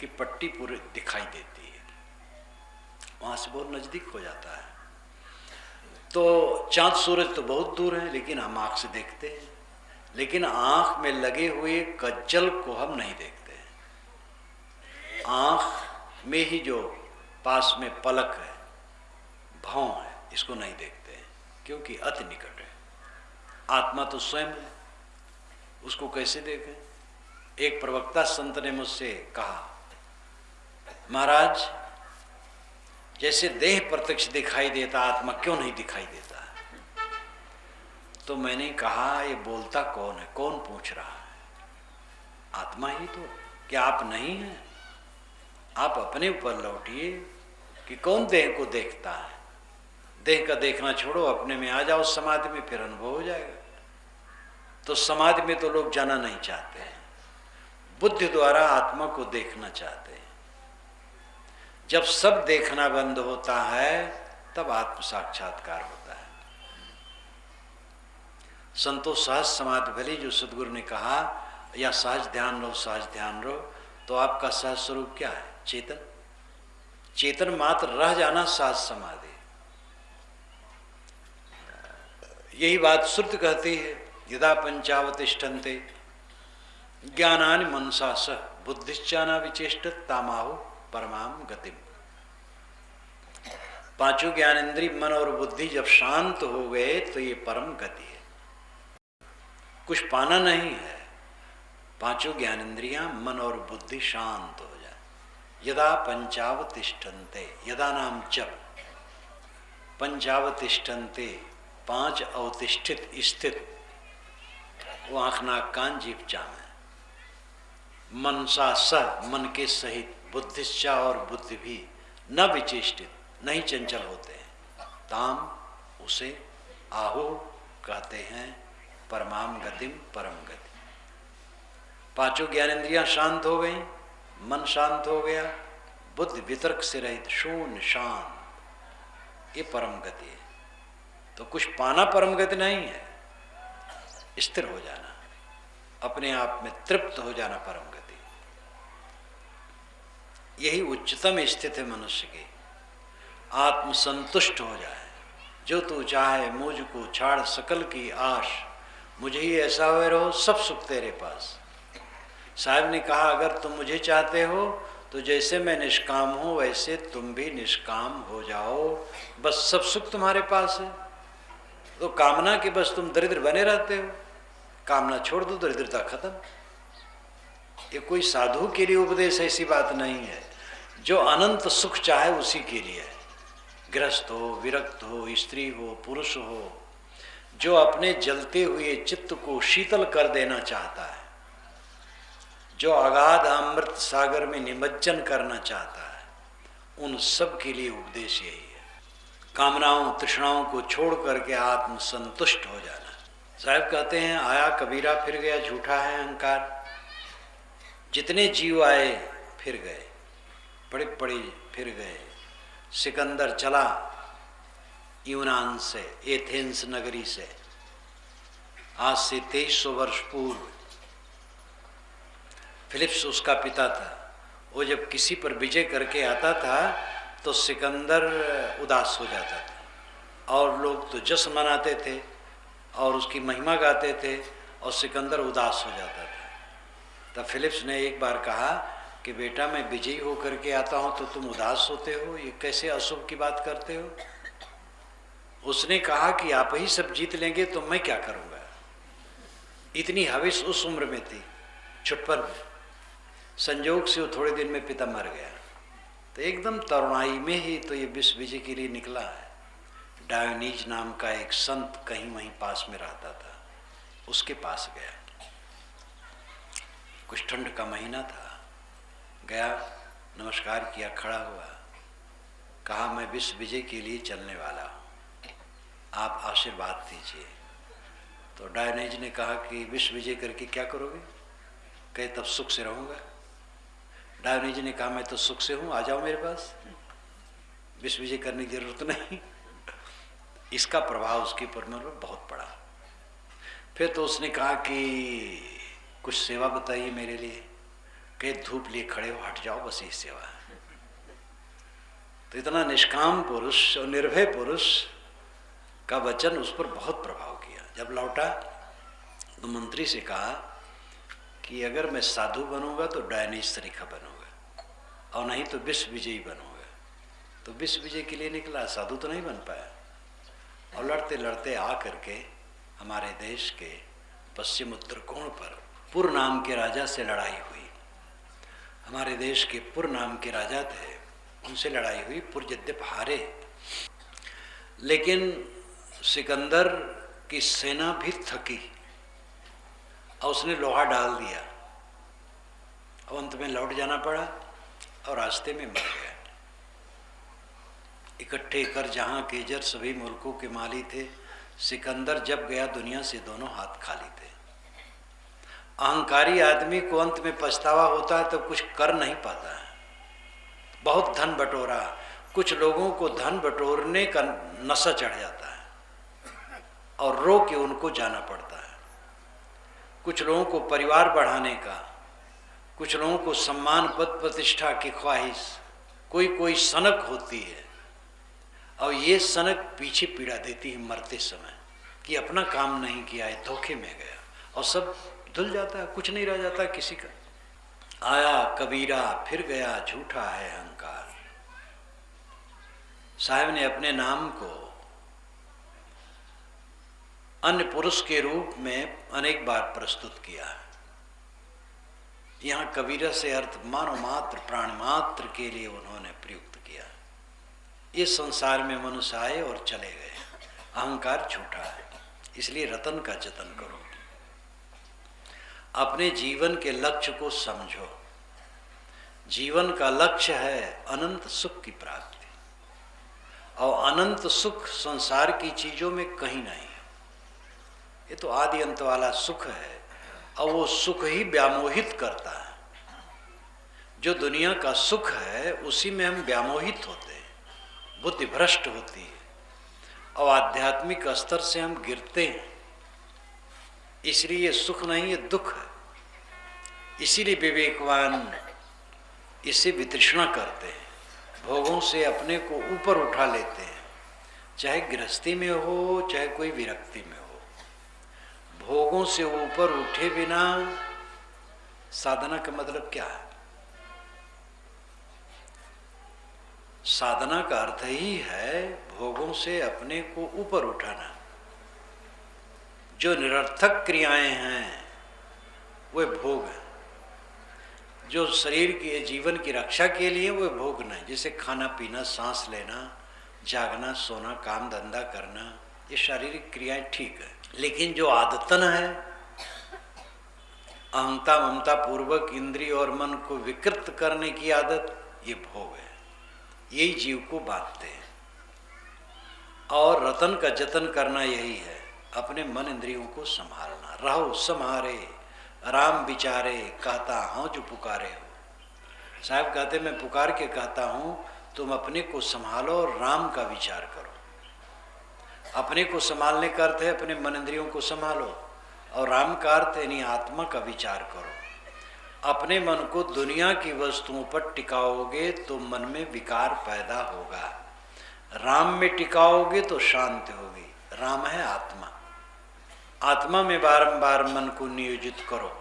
की पट्टी पूरी दिखाई देती है, वहाँ से बहुत नज़दीक हो जाता है। तो चांद सूरज तो बहुत दूर है, लेकिन हम आँख से देखते हैं। लेकिन आँख में लगे हुए कज्जल को हम नहीं देखते। आँख में ही जो पास में पलक है, भौं है, इसको नहीं देखते, क्योंकि अति निकट है। आत्मा तो स्वयं है, उसको कैसे देखें? एक प्रवक्ता संत ने मुझसे कहा, महाराज जैसे देह प्रत्यक्ष दिखाई देता, आत्मा क्यों नहीं दिखाई देता? तो मैंने कहा, ये बोलता कौन है? कौन पूछ रहा है? आत्मा ही तो। क्या आप नहीं हैं? आप अपने ऊपर लौटिए कि कौन देह को देखता है। देह का देखना छोड़ो, अपने में आ जाओ समाधि में, फिर अनुभव हो जाएगा। तो समाधि में तो लोग जाना नहीं चाहते हैं, बुद्धि द्वारा आत्मा को देखना चाहते हैं। जब सब देखना बंद होता है तब आत्म साक्षात्कार होता है। संतो सहज समाधि भली, जो सदगुरु ने कहा, या सहज ध्यान रहो, सहज ध्यान रहो। तो आपका सहज स्वरूप क्या है? चेतन। चेतन मात्र रह जाना सहज समाधि। यही बात श्रुति कहती है, यदा पंचावतिष्ठन्ते ज्ञानानि मनसा सह बुद्धिश्चाना विचेष्टत तामाहु परमाम गतिम। पांचों ज्ञानेन्द्रिय मन और बुद्धि जब शांत हो गए तो ये परम गति है। कुछ पाना नहीं है, पांचों ज्ञानेन्द्रियां मन और बुद्धि शांत हो जाए। यदा पंचावतिष्ठन्ते, यदा नाम जब, पंचावतिष्ठन्ते, 5 अवतिष्ठित, स्थित, वो आँख नाक कान जीभ चाम है। मनसा सह, मन के सहित, बुद्धिश्चा, और बुद्धि भी, न विचेष्टित, नहीं चंचल होते हैं। ताम, उसे आहो कहते हैं परमाम गतिम, परम गति। पांचों ज्ञानेंद्रियां शांत हो गई, मन शांत हो गया, बुद्धि वितर्क से रहित, शून्य, शांत, ये परम गति है। तो कुछ पाना परम गति नहीं है, स्थिर हो जाना, अपने आप में तृप्त हो जाना परम गति। यही उच्चतम स्थिति है मनुष्य की। आत्मसंतुष्ट हो जाए, जो तू चाहे मुझको छाड़ सकल की आश, मुझे ही ऐसा हुए रहो सब सुख तेरे पास। साहब ने कहा अगर तुम मुझे चाहते हो तो जैसे मैं निष्काम हूँ वैसे तुम भी निष्काम हो जाओ, बस सब सुख तुम्हारे पास है। तो कामना के बस तुम दरिद्र बने रहते हो, कामना छोड़ दो दरिद्रता खत्म। ये कोई साधु के लिए उपदेश ऐसी बात नहीं है। जो अनंत सुख चाहे उसी के लिए है। गृहस्थ हो, विरक्त हो, स्त्री हो, पुरुष हो, जो अपने जलते हुए चित्त को शीतल कर देना चाहता है, जो अगाध अमृत सागर में निमज्जन करना चाहता है, उन सब के लिए उपदेश यही है। कामनाओं तृष्णाओं को छोड़ करके आत्म संतुष्ट हो जाना। साहब कहते हैं आया कबीरा फिर गया, झूठा है अहंकार। जितने जीव आए फिर गए, पड़े पड़े फिर गए। सिकंदर चला यूनान से, एथेंस नगरी से, आज से 2300 वर्ष पूर्व। फिलिप्स उसका पिता था। वो जब किसी पर विजय करके आता था तो सिकंदर उदास हो जाता था और लोग तो जश्न मनाते थे और उसकी महिमा गाते थे और सिकंदर उदास हो जाता था। तब फिलिप्स ने एक बार कहा कि बेटा मैं विजयी होकर के आता हूँ तो तुम उदास होते हो, ये कैसे अशुभ की बात करते हो। उसने कहा कि आप ही सब जीत लेंगे तो मैं क्या करूँगा। इतनी हविस उस उम्र में थी, छुटपन में। संयोग से वो थोड़े दिन में पिता मर गया, तो एकदम तरुणाई में ही तो ये विश्व विजय के लिए निकला है। डायोनीज नाम का एक संत कहीं वहीं पास में रहता था, उसके पास गया। कुछ ठंड का महीना था, गया, नमस्कार किया, खड़ा हुआ, कहा मैं विश्व विजय के लिए चलने वाला हूँ, आप आशीर्वाद दीजिए। तो डायोनीज ने कहा कि विश्व विजय करके क्या करोगे। कहे तब सुख से रहूँगा। डायोनीज ने कहा मैं तो सुख से हूँ, आ जाओ मेरे पास, विश्व विजय करने की जरूरत नहीं। इसका प्रभाव उसके ऊपर में बहुत पड़ा। फिर तो उसने कहा कि कुछ सेवा बताइए मेरे लिए। कहे धूप लिए खड़े हो, हट जाओ, बस ये सेवा है। तो इतना निष्काम पुरुष और निर्भय पुरुष का वचन उस पर बहुत प्रभाव किया। जब लौटा तो मंत्री से कहा कि अगर मैं साधु बनूंगा तो डायनीज तरीका बनूंगा और नहीं तो विश्व विजयी बनूंगा। तो विश्व विजय के लिए निकला, साधु तो नहीं बन पाया। और लड़ते लड़ते आ करके हमारे देश के पश्चिम उत्तर कोण पर पुर नाम के राजा से लड़ाई हुई। हमारे देश के पुर नाम के राजा थे, उनसे लड़ाई हुई। पुर यद्यप हारे, लेकिन सिकंदर की सेना भी थकी और उसने लोहा डाल दिया और अंत में लौट जाना पड़ा और रास्ते में मर गया। इकट्ठे कर जहां केजर सभी मुल्कों के माली थे, सिकंदर जब गया दुनिया से दोनों हाथ खाली थे। अहंकारी आदमी को अंत में पछतावा होता है तो कुछ कर नहीं पाता है। बहुत धन बटोरा, कुछ लोगों को धन बटोरने का नशा चढ़ जाता है और रो के उनको जाना पड़ता है। कुछ लोगों को परिवार बढ़ाने का, कुछ लोगों को सम्मान पद प्रतिष्ठा की ख्वाहिश, कोई सनक होती है और ये सनक पीछे पीड़ा देती है मरते समय कि अपना काम नहीं किया है, धोखे में गया और सब धुल जाता है, कुछ नहीं रह जाता किसी का। आया कबीरा फिर गया, झूठा है अहंकार। साहब ने अपने नाम को अन्य पुरुष के रूप में अनेक बार प्रस्तुत किया है। यहाँ कबीरा से अर्थ मानव मात्र, प्राण मात्र के लिए उन्होंने प्रयुक्त किया। इस संसार में मनुष्य आए और चले गए। अहंकार झूठा है, इसलिए रतन का जतन करो। अपने जीवन के लक्ष्य को समझो। जीवन का लक्ष्य है अनंत सुख की प्राप्ति, और अनंत सुख संसार की चीजों में कहीं नहीं है। ये तो आदि अंत वाला सुख है और वो सुख ही व्यामोहित करता है। जो दुनिया का सुख है उसी में हम व्यामोहित होते हैं, बुद्धि भ्रष्ट होती है। और आध्यात्मिक स्तर से हम गिरते हैं, इसलिए ये सुख नहीं, ये दुख है। इसीलिए विवेकवान इससे वितृष्णा करते हैं, भोगों से अपने को ऊपर उठा लेते हैं, चाहे गृहस्थी में हो चाहे कोई विरक्ति में हो। भोगों से ऊपर उठे बिना साधना का मतलब क्या है? साधना का अर्थ ही है भोगों से अपने को ऊपर उठाना। जो निरर्थक क्रियाएं हैं वे भोग हैं, जो शरीर के जीवन की रक्षा के लिए वे भोग नहीं। जैसे खाना पीना, सांस लेना, जागना, सोना, काम धंधा करना, ये शारीरिक क्रियाएं ठीक है। लेकिन जो आदतन है, अहंता ममता पूर्वक इंद्रिय और मन को विकृत करने की आदत, ये भोग है। यही जीव को बांधते हैं। और रतन का जतन करना यही है, अपने मन इंद्रियों को संभालना। रहो संहारे राम विचारे, कहता हूँ जो पुकारे हो। साहब कहते मैं पुकार के कहता हूँ तुम अपने को संभालो और राम का विचार करो। अपने को संभालने का अर्थ है अपने मन इंद्रियों को संभालो, और राम का अर्थ यानी आत्मा का विचार करो। अपने मन को दुनिया की वस्तुओं पर टिकाओगे तो मन में विकार पैदा होगा, राम में टिकाओगे तो शांति होगी। राम है आत्मा, आत्मा में बारंबार मन को नियोजित करो,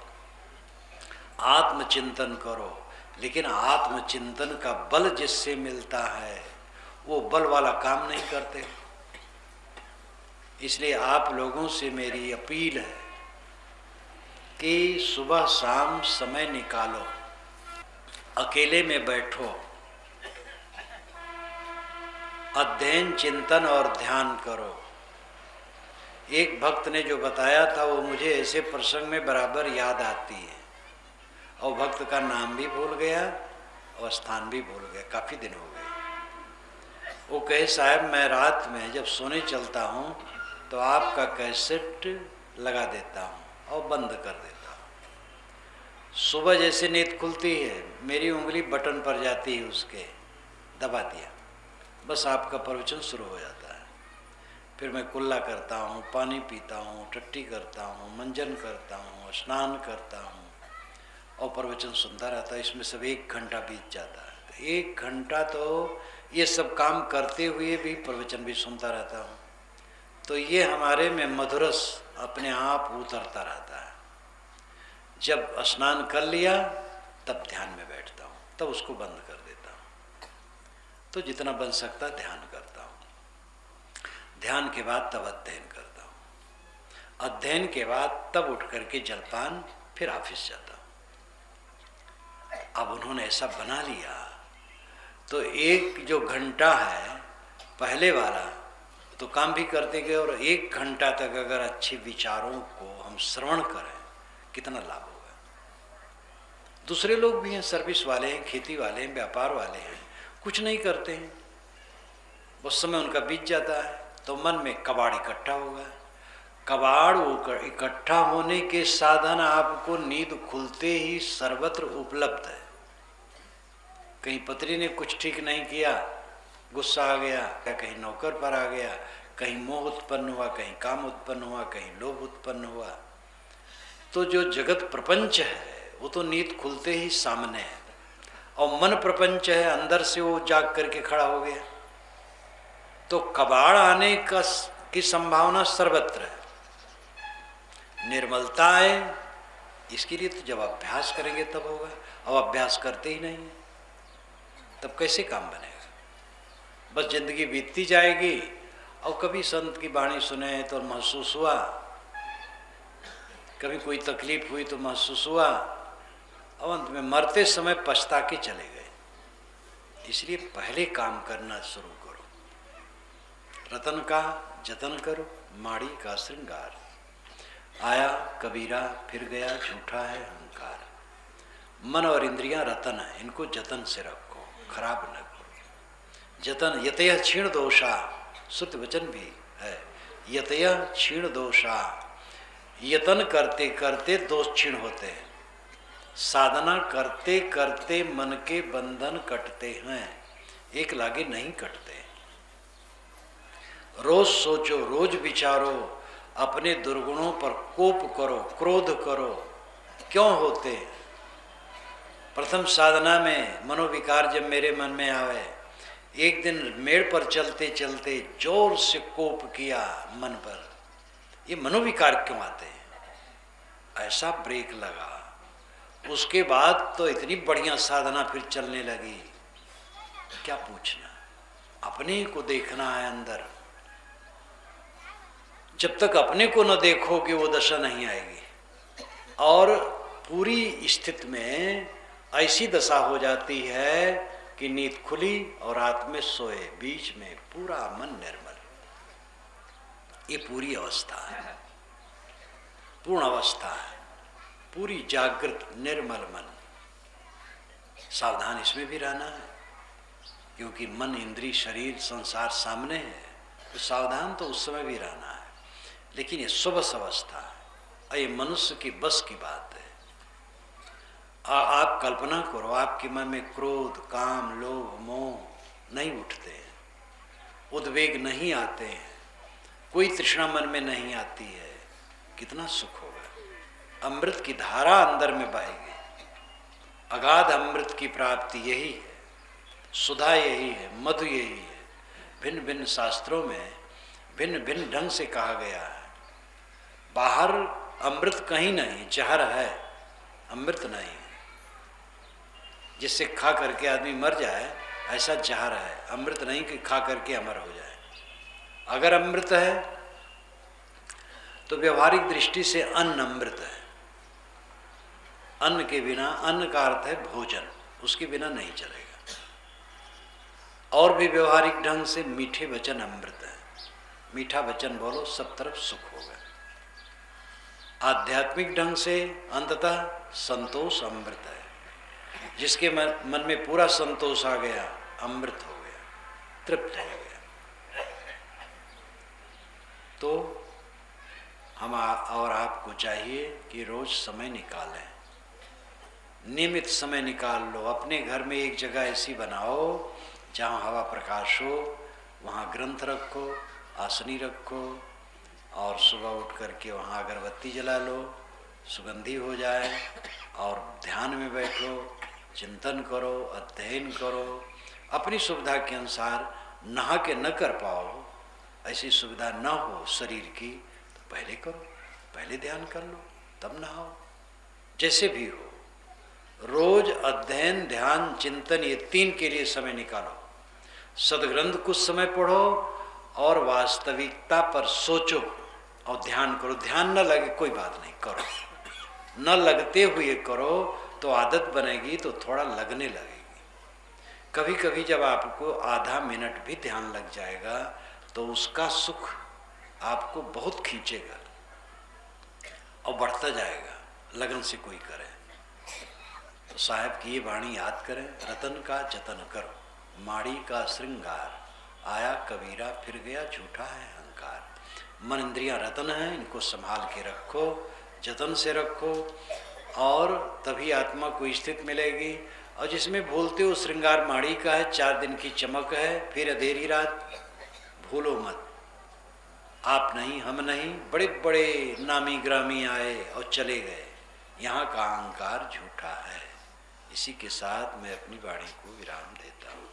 आत्मचिंतन करो। लेकिन आत्मचिंतन का बल जिससे मिलता है वो बल वाला काम नहीं करते। इसलिए आप लोगों से मेरी अपील है कि सुबह शाम समय निकालो, अकेले में बैठो, अध्ययन चिंतन और ध्यान करो। एक भक्त ने जो बताया था वो मुझे ऐसे प्रसंग में बराबर याद आती है, और भक्त का नाम भी भूल गया और स्थान भी भूल गया, काफ़ी दिन हो गए। वो कहे साहब मैं रात में जब सोने चलता हूँ तो आपका कैसेट लगा देता हूँ और बंद कर देता हूँ। सुबह जैसे नींद खुलती है मेरी उंगली बटन पर जाती है, उसके दबा दिया, बस आपका प्रवचन शुरू हो जाता है। फिर मैं कुल्ला करता हूँ, पानी पीता हूँ, टट्टी करता हूँ, मंजन करता हूँ, स्नान करता हूँ और प्रवचन सुनता रहता है। इसमें सब 1 घंटा बीत जाता है। 1 घंटा तो ये सब काम करते हुए भी प्रवचन भी सुनता रहता हूँ। तो ये हमारे में मधुरस अपने आप उतरता रहता है। जब स्नान कर लिया तब ध्यान में बैठता हूँ, तब उसको बंद कर देता हूँ। तो जितना बन सकता ध्यान करता हूँ। ध्यान के बाद तब अध्ययन करता हूँ। अध्ययन के बाद तब उठ करके जलपान, फिर ऑफिस जाता हूँ। अब उन्होंने ऐसा बना लिया तो एक जो घंटा है पहले वाला तो काम भी करते गए, और 1 घंटा तक अगर अच्छे विचारों को हम श्रवण करें कितना लाभ होगा। दूसरे लोग भी हैं, सर्विस वाले हैं, खेती वाले हैं, व्यापार वाले हैं, कुछ नहीं करते हैं, उस समय उनका बीत जाता है तो मन में कबाड़ इकट्ठा होगा। कबाड़ इकट्ठा होने के साधन आपको नींद खुलते ही सर्वत्र उपलब्ध है। कहीं पत्नी ने कुछ ठीक नहीं किया, गुस्सा आ गया, कहीं नौकर पर आ गया, कहीं मोह उत्पन्न हुआ, कहीं काम उत्पन्न हुआ, कहीं लोभ उत्पन्न हुआ, तो जो जगत प्रपंच है वो तो नींद खुलते ही सामने है। और मन प्रपंच है, अंदर से वो जाग करके खड़ा हो गया, तो कबाड़ आने की संभावना सर्वत्र है। निर्मलता है, इसके लिए तो जब अभ्यास करेंगे तब होगा। अब अभ्यास करते ही नहीं है तब कैसे काम बनेगा। बस जिंदगी बीतती जाएगी और कभी संत की वाणी सुने तो महसूस हुआ, कभी कोई तकलीफ हुई तो महसूस हुआ, और अंत में मरते समय पछता के चले गए। इसलिए पहले काम करना शुरू करो। रतन का जतन करो, माड़ी का श्रृंगार। आया कबीरा फिर गया, झूठा है अहंकार। मन और इंद्रियां रतन है, इनको जतन से रखो, खराब न करो। जतन यतयः क्षीण दोषा, शुद्ध वचन भी है, यतयः क्षीण दोषा। यतन करते करते दोष क्षीण होते हैं, साधना करते करते मन के बंधन कटते हैं, एक लागे नहीं कटते। रोज सोचो, रोज विचारो, अपने दुर्गुणों पर कोप करो, क्रोध करो। क्यों होते हैं? प्रथम साधना में मनोविकार जब मेरे मन में आवे, एक दिन मेड़ पर चलते चलते जोर से कोप किया मन पर, ये मनोविकार क्यों आते हैं? ऐसा ब्रेक लगा। उसके बाद तो इतनी बढ़िया साधना फिर चलने लगी, क्या पूछना। अपने को देखना है अंदर। जब तक अपने को न देखोगे वो दशा नहीं आएगी। और पूरी स्थिति में ऐसी दशा हो जाती है कि नींद खुली और रात में सोए, बीच में पूरा मन निर्मल। ये पूरी अवस्था है, पूर्ण अवस्था है, पूरी जागृत निर्मल मन। सावधान इसमें भी रहना है, क्योंकि मन, इंद्रिय, शरीर, संसार सामने है, तो सावधान तो उस समय भी रहना है। लेकिन ये सुबस अवस्था है, ये मनुष्य की बस की बात है। आप कल्पना करो, आपके मन में क्रोध, काम, लोभ, मोह नहीं उठते हैं, उद्वेग नहीं आते हैं, कोई तृष्णा मन में नहीं आती है, कितना सुख होगा। अमृत की धारा अंदर में बहेगी। अगाध अमृत की प्राप्ति यही है, सुधा यही है, मधु यही है। भिन्न भिन्न शास्त्रों में भिन्न भिन्न ढंग से कहा गया है। बाहर अमृत कहीं नहीं, जहर है, अमृत नहीं। जिससे खा करके आदमी मर जाए ऐसा जहर है, अमृत नहीं कि खा करके अमर हो जाए। अगर अमृत है तो व्यवहारिक दृष्टि से अन्न अमृत है। अन्न के बिना, अन्न का अर्थ है भोजन, उसके बिना नहीं चलेगा। और भी व्यवहारिक ढंग से मीठे वचन अमृत है। मीठा वचन बोलो, सब तरफ सुख होगा। आध्यात्मिक ढंग से अंततः संतोष अमृत है। जिसके मन में पूरा संतोष आ गया, अमृत हो गया, तृप्त हो गया। तो हम और आपको चाहिए कि रोज समय निकालें, नियमित समय निकाल लो। अपने घर में एक जगह ऐसी बनाओ जहाँ हवा प्रकाश हो, वहाँ ग्रंथ रखो, आसनी रखो, और सुबह उठ करके वहाँ अगरबत्ती जला लो, सुगंधी हो जाए, और ध्यान में बैठो, चिंतन करो, अध्ययन करो। अपनी सुविधा के अनुसार नहा के न कर पाओ, ऐसी सुविधा न हो शरीर की, तो पहले करो, पहले ध्यान कर लो, तब नहाओ। जैसे भी हो, रोज अध्ययन, ध्यान, चिंतन, ये तीन के लिए समय निकालो। सदग्रंथ कुछ समय पढ़ो और वास्तविकता पर सोचो और ध्यान करो। ध्यान न लगे कोई बात नहीं, करो। न लगते हुए करो तो आदत बनेगी, तो थोड़ा लगने लगेगी। कभी कभी जब आपको आधा मिनट भी ध्यान लग जाएगा तो उसका सुख आपको बहुत खींचेगा और बढ़ता जाएगा, लगन से कोई करे। तो साहब की ये वाणी याद करें, रतन का जतन करो, माड़ी का श्रृंगार, आया कबीरा फिर गया झूठा है अहंकार। मन इंद्रियां रतन हैं, इनको संभाल के रखो, जतन से रखो, और तभी आत्मा को स्थिति मिलेगी। और जिसमें भूलते हो श्रृंगार माड़ी का है, 4 दिन की चमक है, फिर अंधेरी रात, भूलो मत। आप नहीं, हम नहीं, बड़े बड़े नामी ग्रामी आए और चले गए, यहाँ का अहंकार झूठा है। इसी के साथ मैं अपनी वाणी को विराम देता हूँ।